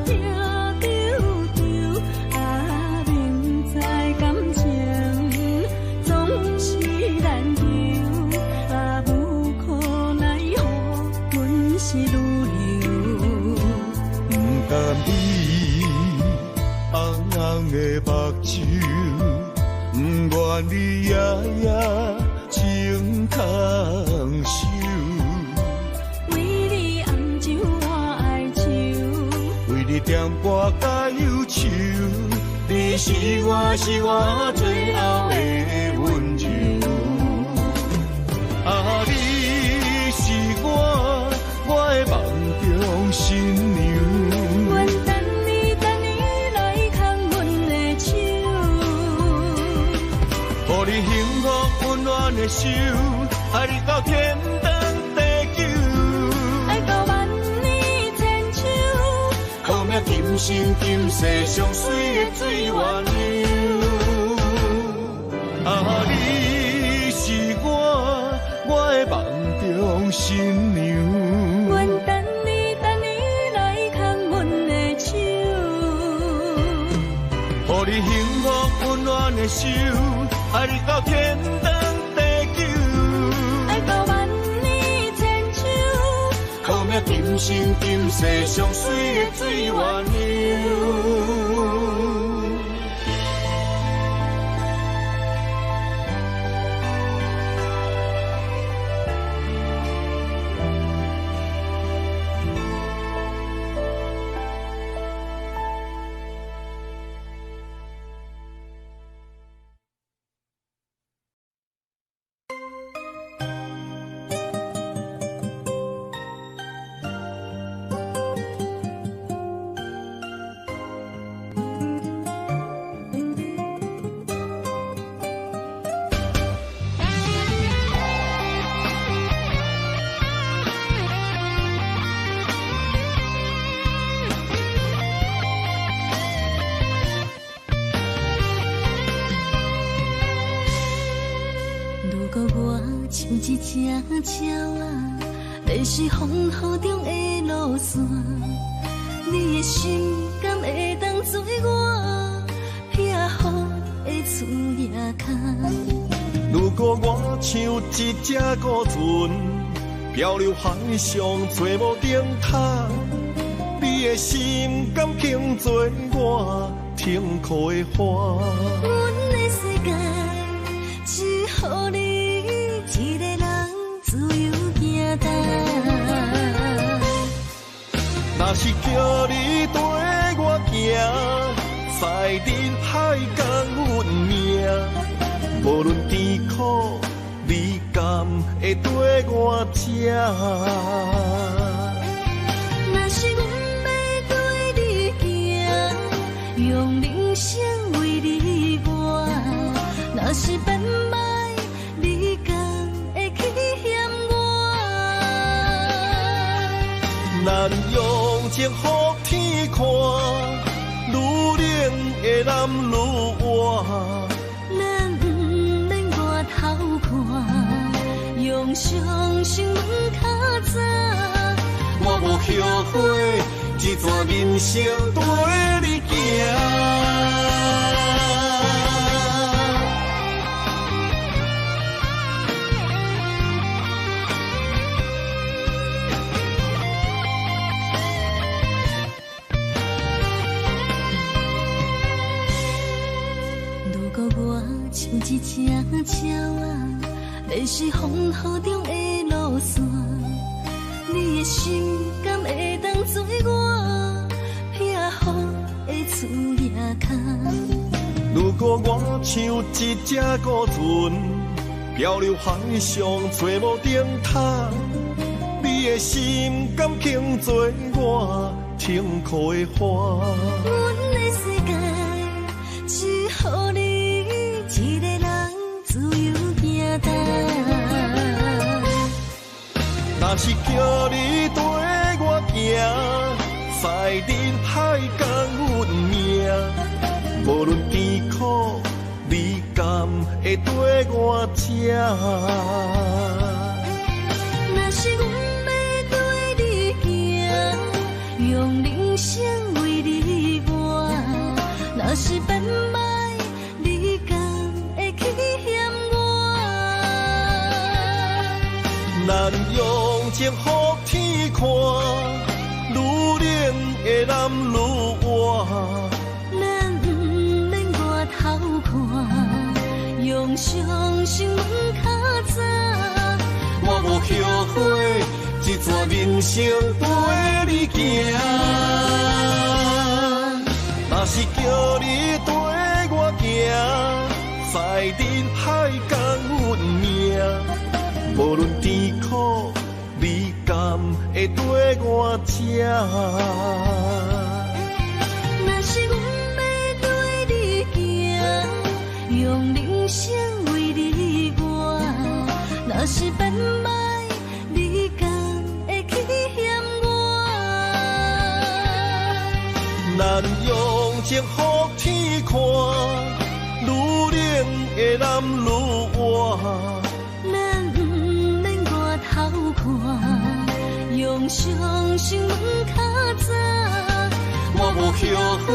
定丢丢，啊，明知感情总是难求，啊，无可奈何，阮是愈流。不甘你红红的目睭，不愿你夜夜情通守。为你红酒换哀愁，为你点歌甲忧愁，你是我最后的温柔。啊，你是我的梦中新娘。愿等你来牵阮的手，予你幸福温暖的手，爱你到天长地久，爱到万年千秋，好命今生今世上水的水源流。啊，你是我的梦中新娘。愿等你来牵阮的手，予你幸福温暖的手，爱你到天长地久，爱到万年千秋，好命今生今世上水的水源流。像一只鸟啊，迷失风雨中的路线。你的心敢会当做我撇予的厝野空？如果我像一只孤船，漂流海上找无顶塔，你的心敢肯做我停靠的花？阮的世界只予你一个人自由行动。若是叫在人海共运命，无论甜苦你甘会对我吃？若是阮要对你行，用人生为你活，若是变歹，你敢会去嫌我？咱用情予天看，愈冷的男愈活。咱不免外头看，用双手问较早。我无后悔，一段人生跟你行。如果我像一只鸟仔，迷失风雨中的路线，你的心敢会当做我撇雨的厝夜空？如果我像一只孤船，漂流海上找无顶塔，你的心敢肯做我痛苦的花？阮的世界只予你一个人自由行动。若是叫你跟我行，在人海共运命，无论甜苦你甘会对我吃？若是阮要对你行，用人生为你活，若是变歹，你敢会去嫌我？咱用情予天看，愈冷的男愈活。咱不免外头看，用双手问较早。我无后悔，一段人生跟你行。若是叫你跟我行，在人海共运命，无论甜苦你甘会对我吃？若是阮要对你行，用人生为你活，若是变歹，你敢会去嫌我？咱用情予天看，愈冷的男愈活。咱不免外头看，用双手问较早。我无后悔，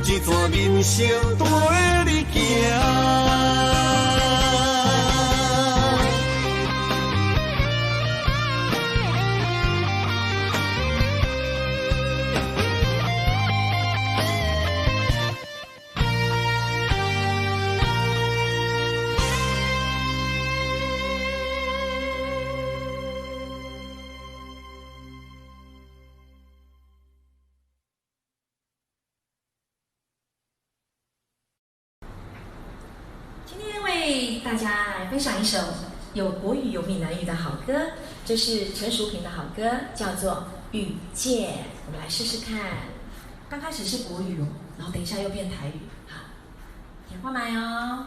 一段人生跟你行。今天为大家来分享一首有国语有闽南语的好歌，这是陈淑萍的好歌，叫做《遇见》。我们来试试看，刚开始是国语哦，然后等一下又变台语。好，先放慢哦。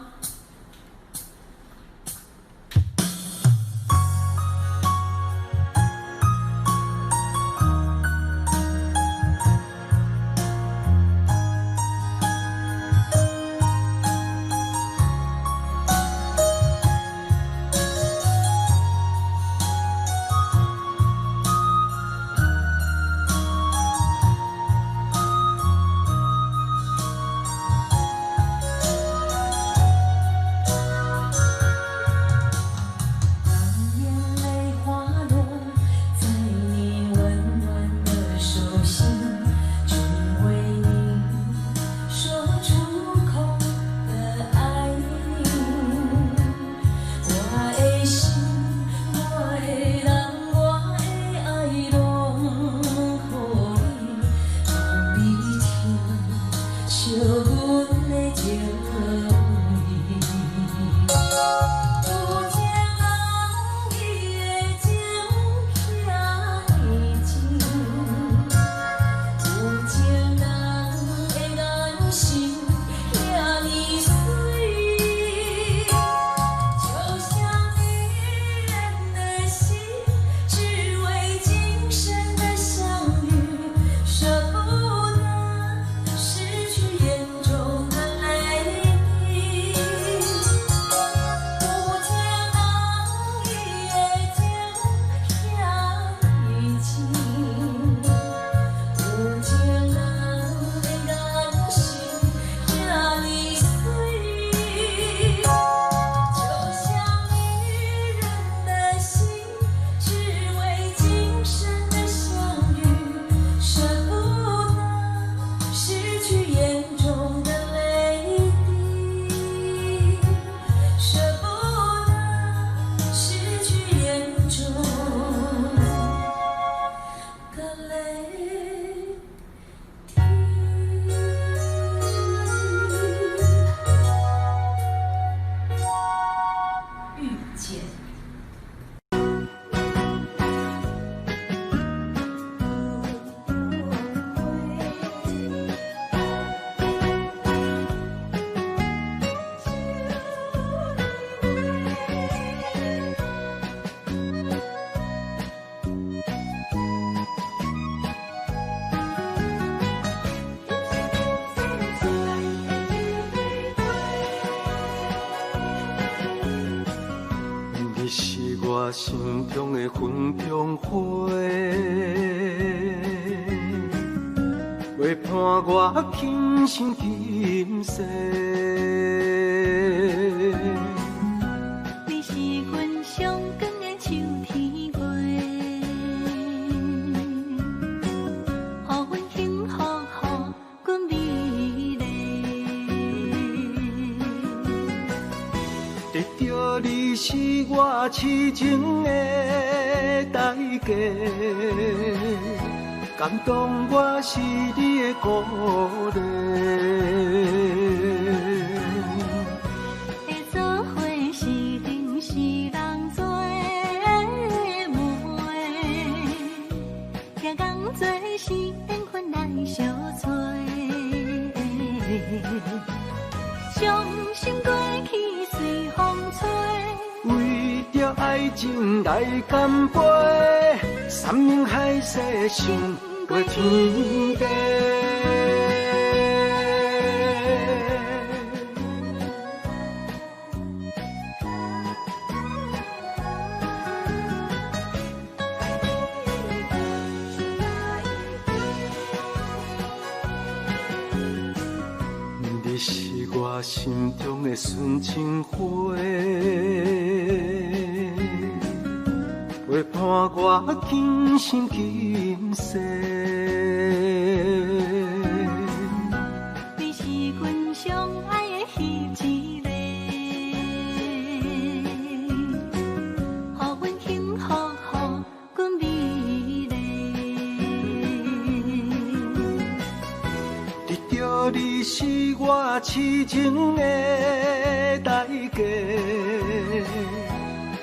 我心中的云中花，陪伴我今生今世。你是阮上光的秋天月，予阮幸福予阮美丽。得到你是我痴情的代价，感动我是你的鼓励。会做伙是定是人做的媒，听讲做是缘分来相找。伤心过去随风吹。为着爱情来干杯，山盟海誓想过天地。你是我心中的纯情花，陪伴我今生今世。你是阮上爱的彼一个，予阮幸福予阮美丽。得到你是我痴情的代价，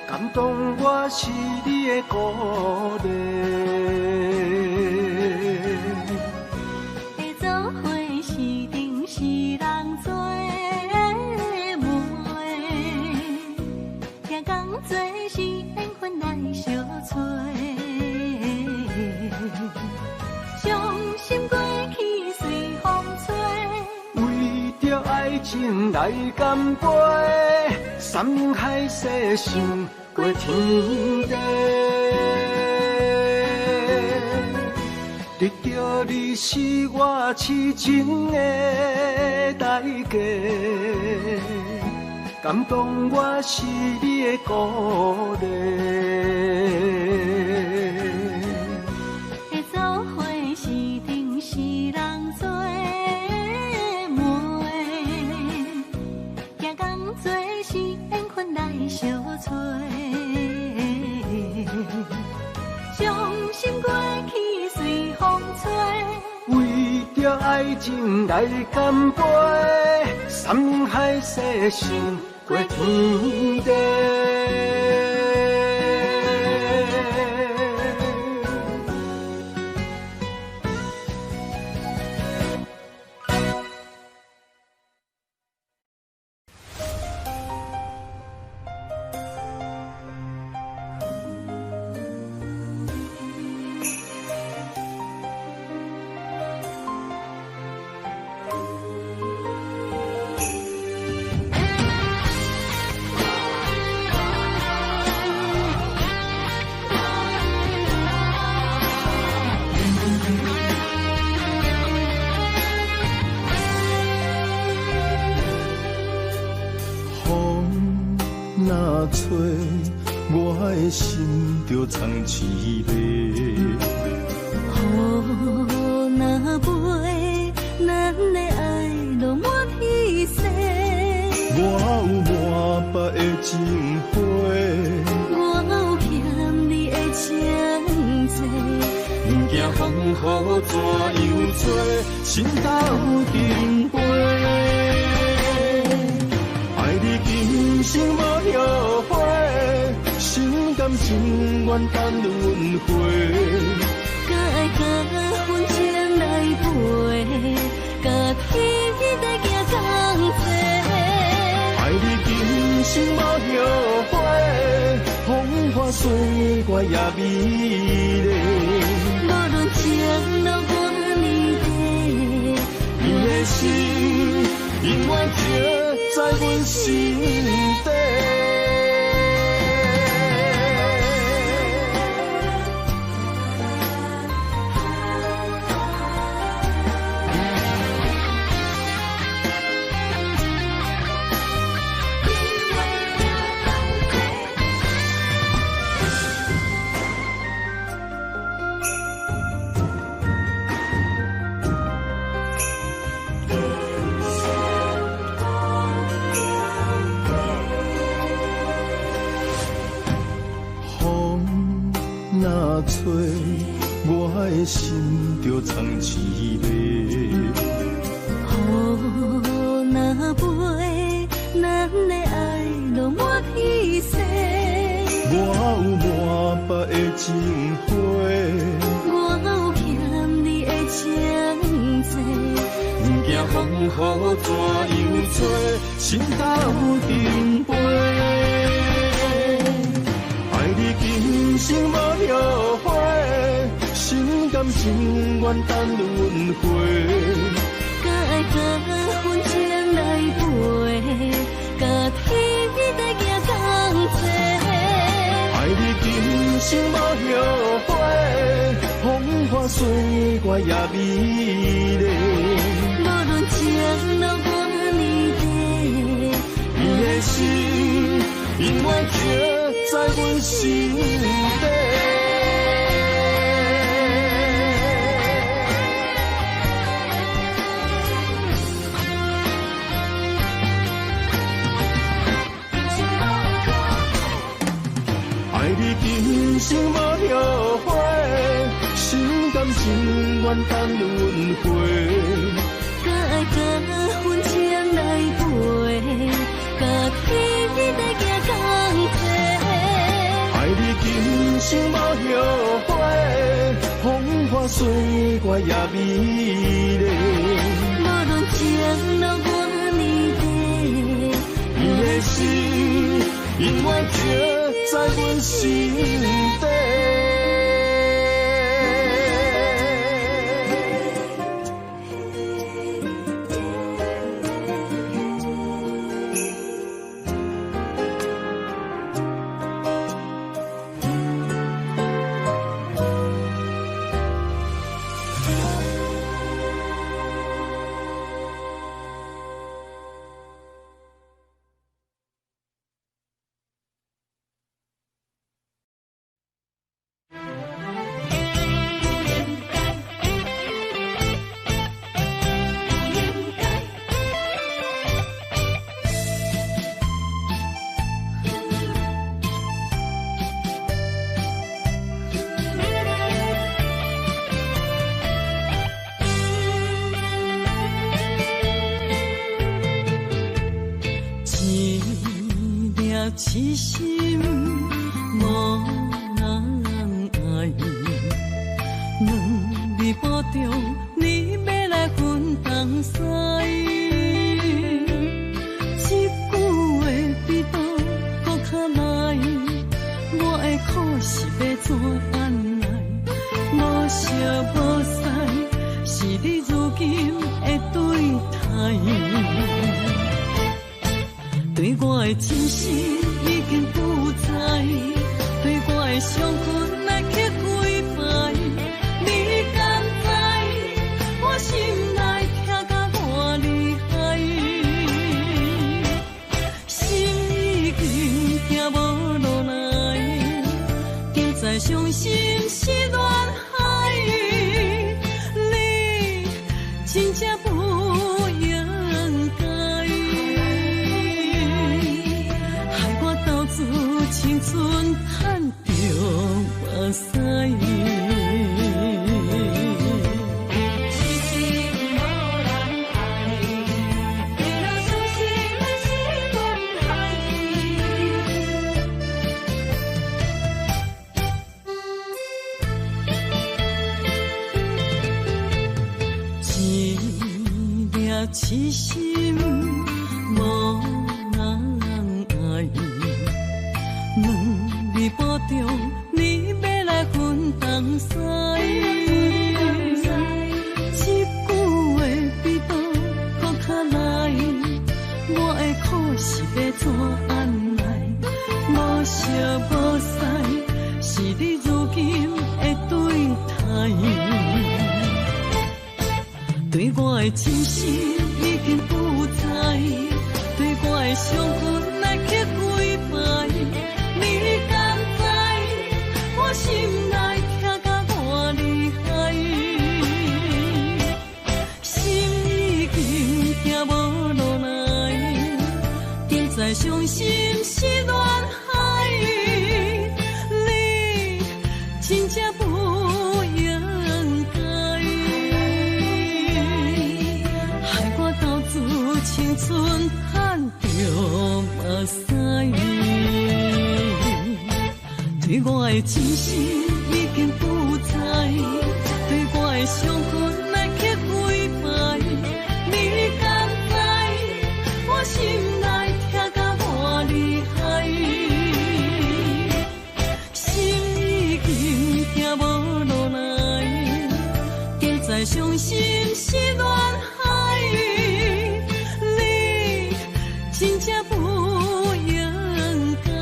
感动我是你的鼓励。会做伙是定是人做的媒，听讲做是缘分来相找。伤心过去随风吹。为着爱情来干杯，山盟海誓想过天地。得到你是我痴情的代价，感动我是你的鼓励。会做伙是定是人做的媒，听讲做是缘分来相找。伤心过去随风吹。为着爱情来干杯，山盟海誓想过天地。若吹，我的心就藏滋味。雨若飞，咱的爱落满天星。我有满腹的情花，我有欠你的情债。不惊风雨怎样做，心斗阵飞。爱你今生无后悔，心甘情愿等轮回。甲爱甲风情来陪，甲天来行同齐。爱你今生无后悔，风花雪月也美丽。无论情路多离地，你的心永远刻在阮心底。找，我的心就藏一个。雨若飞，咱的爱就满天星。我有满腹的情花，我有欠你的情债。不惊风雨怎样吹，心头顶杯。爱你今生无后悔，心甘情愿等轮回。敢爱甲阮情来陪，甲天在行同齐。爱你今生无后悔，风花雪月也美丽。无论前路多泥地，你的心永远刻在阮心底。爱你今生无后悔，心甘情愿等轮回。敢爱甲阮情来陪，甲天在行同齐。爱你今生无后悔，风花雪月也美丽。无论前路多泥地，你的心永远刻在阮心底。痴心无人爱，两字保重，你要来分东西。一句话比倒搁较来，我的苦是要怎安来？无惜无使，是你如今的对待。对我的真心已经不在，对我的伤痕来去几摆，你敢知？我心内痛甲偌厉害，心已经行无落来，定在伤心是恋海，你真正不应该。青春叹着目屎，痴情无人爱，为了伤心的是恋海。一粒痴心无人爱。两字保重，你要来分东西。一句话比倒搁较来，我的苦是要怎安来？无惜无使，是你如今的对待。对我的真心已经不在，对我的伤痕来去几摆。你敢知？我心内痛甲偌厉害，心已经行无落来，定在伤心是恋海，你真正。对我的真心已经不在，对我的伤痕来去归败。你敢知我心内痛甲偌厉害？心已经行无路来，别再伤心是恋海。你真正不应该，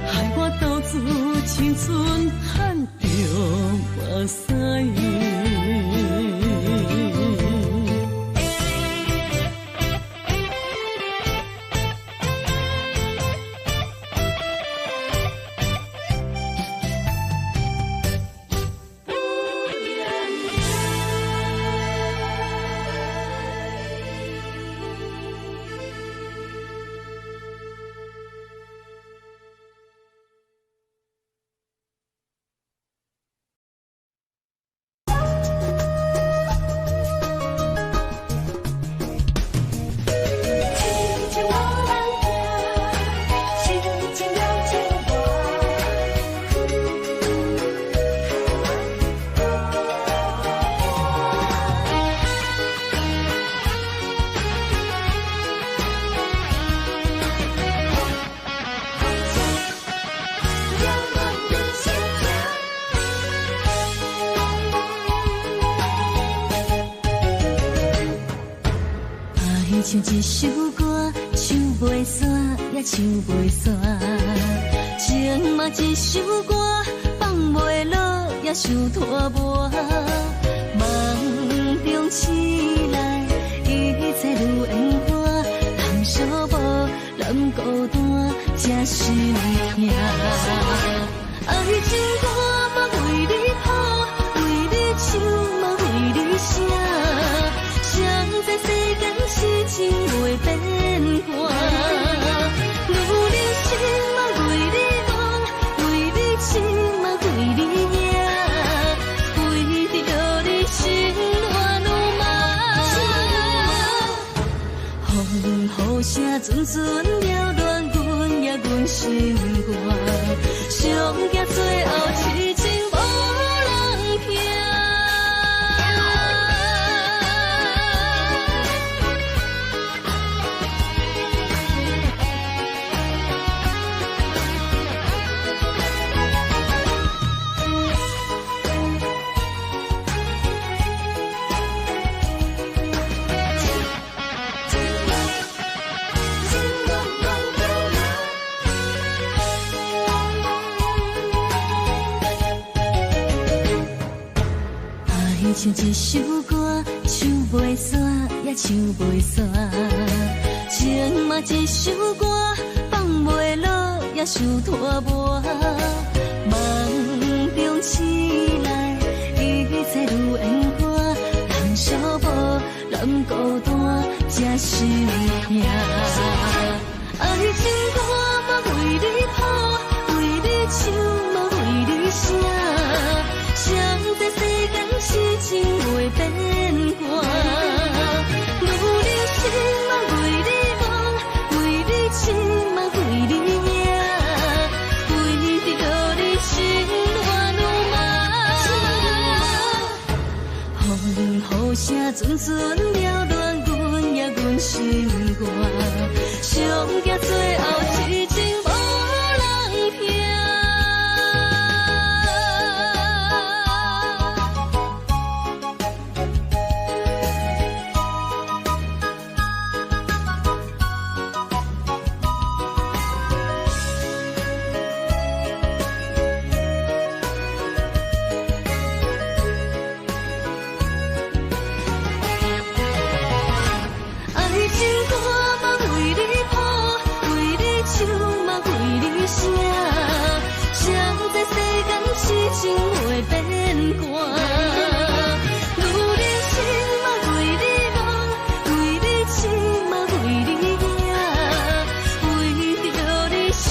害我斗志青春叹着目屎。唱一首歌，唱袂煞，也唱袂煞。情嘛一首歌，放袂落，也想拖磨。梦中醒来，一切如烟花。通寂寞，人孤单，才是命。爱情歌嘛为你谱，为你唱嘛为你写。谁知世间事情袂变卦，女人心嘛为你忙，为你情嘛为你赢，为着你心乱如麻。风雨声阵阵扰乱阮也阮心肝，上惊最后痴情无人听。唱一首歌，唱袂煞，也唱袂煞。情嘛一首歌，放袂落，也想拖磨。梦中醒来，一切如烟花。通寂寞，人孤单，才是命。爱情歌嘛为你谱，为你唱嘛为你写。谁知世间事情袂变卦，女人心嘛为你忙，为你情嘛为你赢，为着你心乱如麻。风雨声阵阵扰乱阮也阮心肝，上惊最后痴情无人听。情袂变卦，女人心嘛为你忙，为你情嘛为你赢，为着你心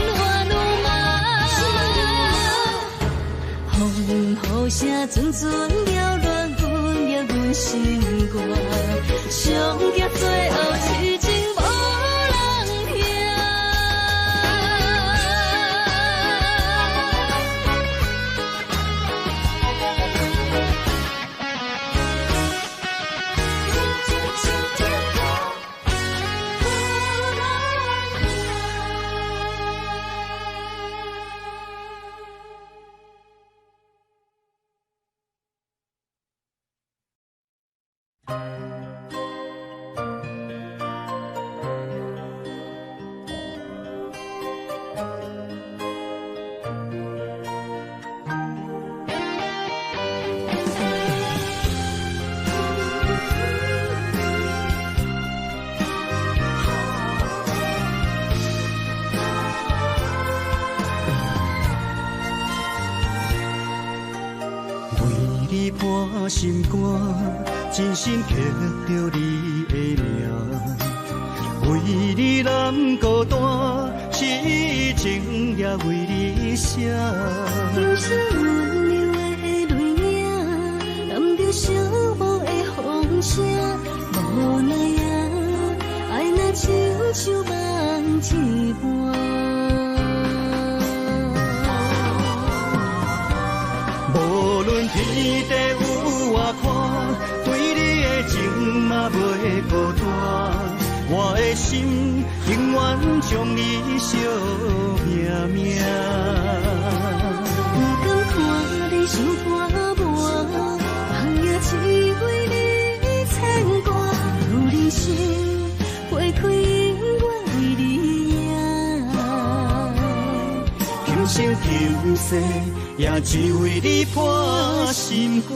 乱如麻。风雨声阵阵扰乱阮也阮心肝，上惊最后痴情无人听。破心肝，真心刻着你的名。为你难孤单，痴情也为你写。忧伤温柔的泪影，染着寂寞的风声。无奈啊，爱若亲像梦一般。无论天地有外宽，对你的情嘛袂孤单。我的心永远将你惜命命。不敢看你伤肝磨，梦也只为你牵挂。有人生花开永远为你赢，今生今世也只为你破心肝。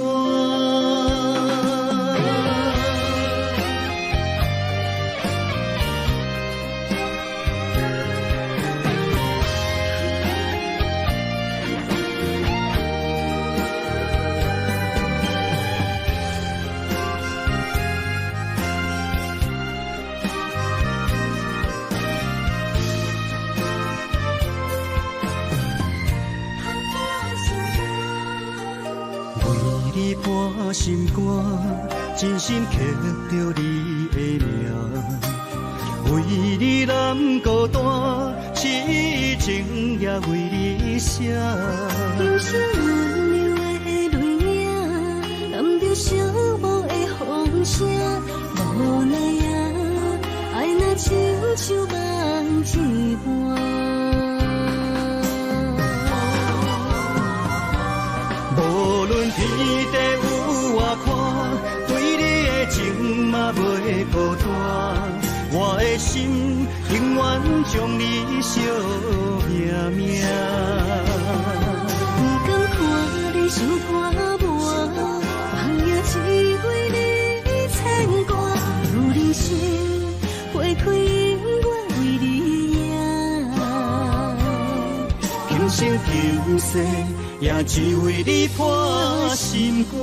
破心肝，真心刻着你的名。为你难孤单，痴情也为你写。忧伤温柔的泪影，染着寂寞的风声。无奈啊，爱若亲像梦一般。无论天地有外宽，对你的情嘛袂孤单。我的心永远将你惜命命。不敢看你伤肝磨，梦也只为你牵挂。有人生花开永远为你赢，今生今世也只为你破心肝。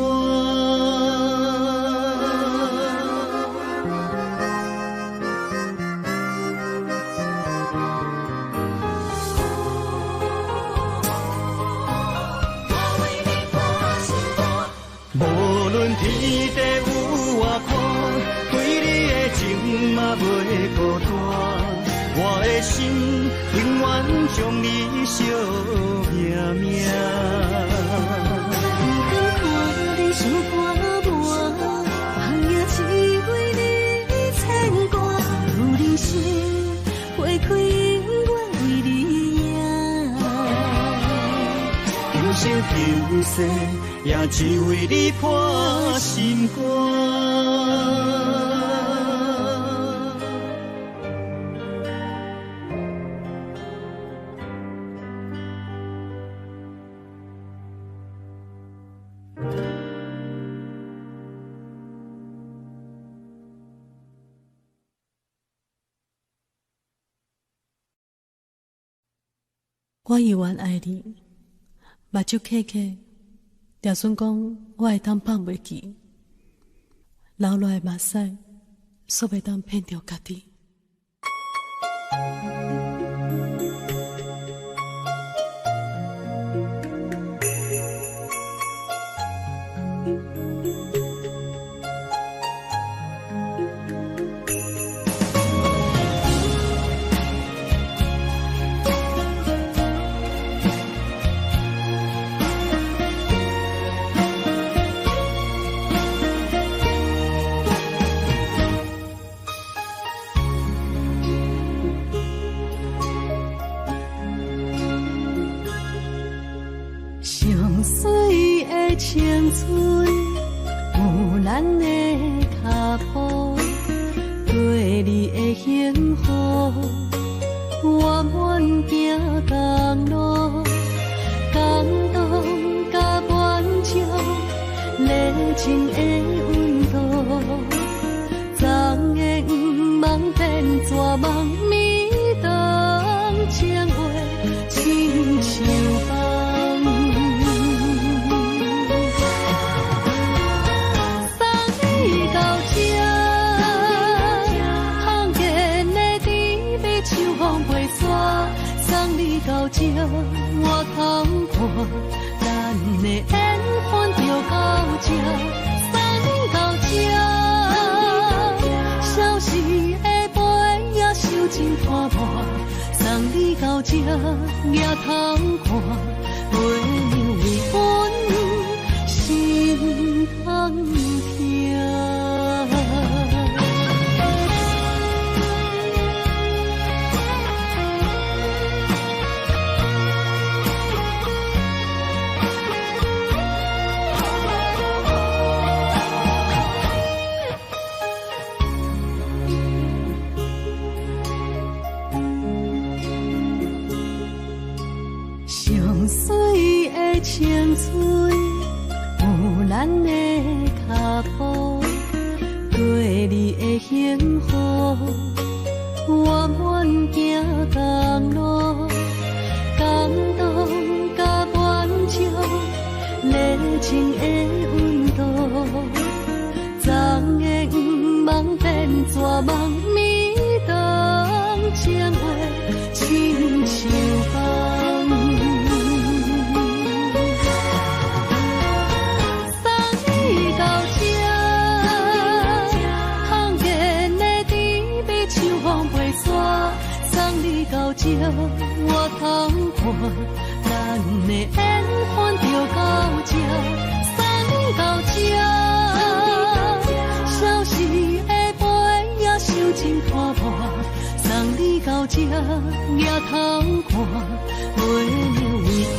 无论天地有外宽，对你的情嘛袂孤单。我的心永远将你惜命命。不敢看你伤肝磨，梦也只为你牵挂。有人生花开永远为你赢，今生今世也只为你破心肝。我永远爱你，目睭刻刻，就算讲我会当放袂记，流落的目屎，煞袂当骗着家己。青春有咱的脚步，对你的幸福，我愿行同路，感动甲满足，热情的温度，昨的不茫变作梦，每当将话亲像梦。你到这，我通看，咱的缘分就到这，送你到这。消失的杯也收真拖磨，送你到这，也通看，陪你为阮心通听。上水的清水，有咱的脚步，对你的幸福，我愿行公路，感动甲满足，热情的温度，昨的黄梦变绝望，暝灯情话亲像梦。到这，我通看，咱的缘分就到这，送你到这。消失的杯也收真拖磨，送你到这，也通看，陪你为阮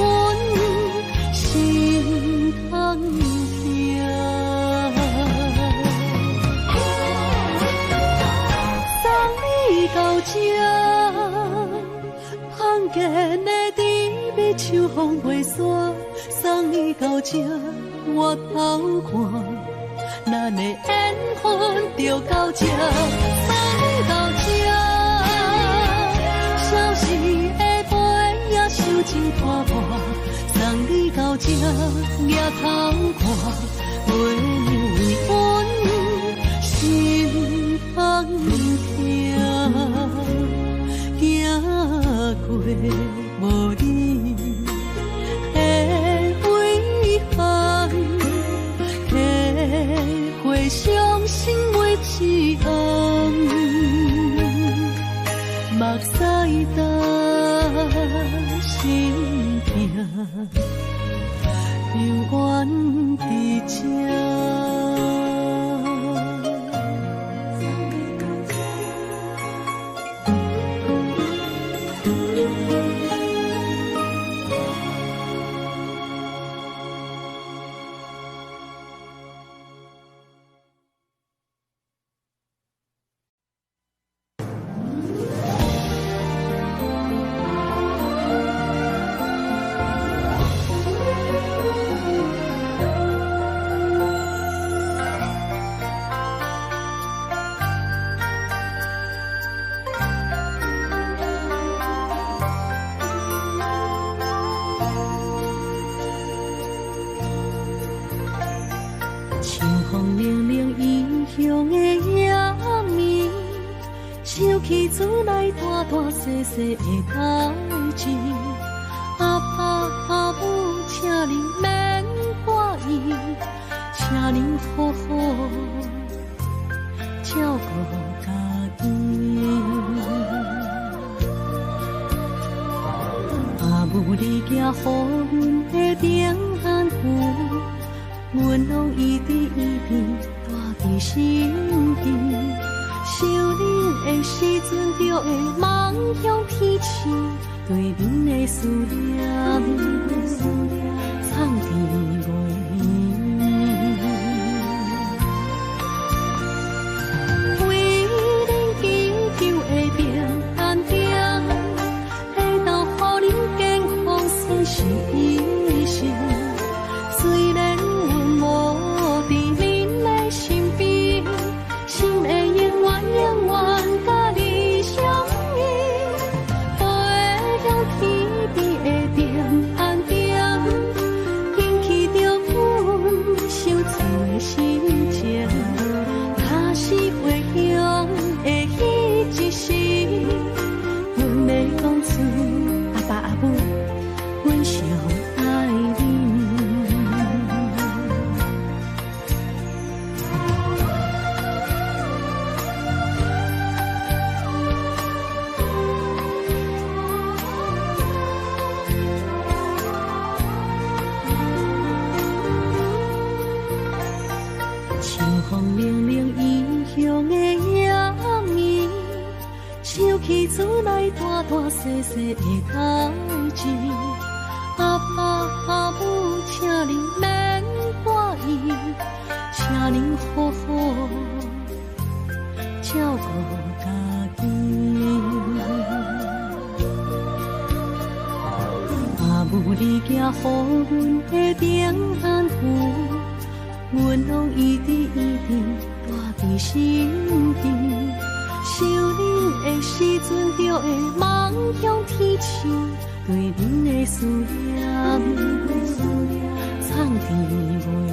心通听。送你到这。见的甜蜜秋风袂散，送你到这，我通看，咱的缘分就到这，送你到这。消失的杯也收真拖磨，送你到这，也通看，陪你为阮心通听。行过无你的遗憾，体会伤心袂一红，目屎干心痛，犹原伫这。起厝内大大细细的代志，阿爸阿母，请你免挂意，请你好好照顾家己。阿母你寄予阮的平安符，阮拢一直一直带伫心间。想恁的时阵，就会望向天星，对恁的思念藏伫袂眠。为恁祈求的平安点，会当予恁健康身心一生。虽然阮无伫恁的身边，心的永远甲你相依，飞向天边的平安点，引起着大大细细的代志。阿爸阿母，请恁免怪意，请恁好好照顾家己。阿母，你行予阮的平安符，阮拢一直一直带伫心间。想恁的时阵，就会梦向天星，对恁的思念藏伫袂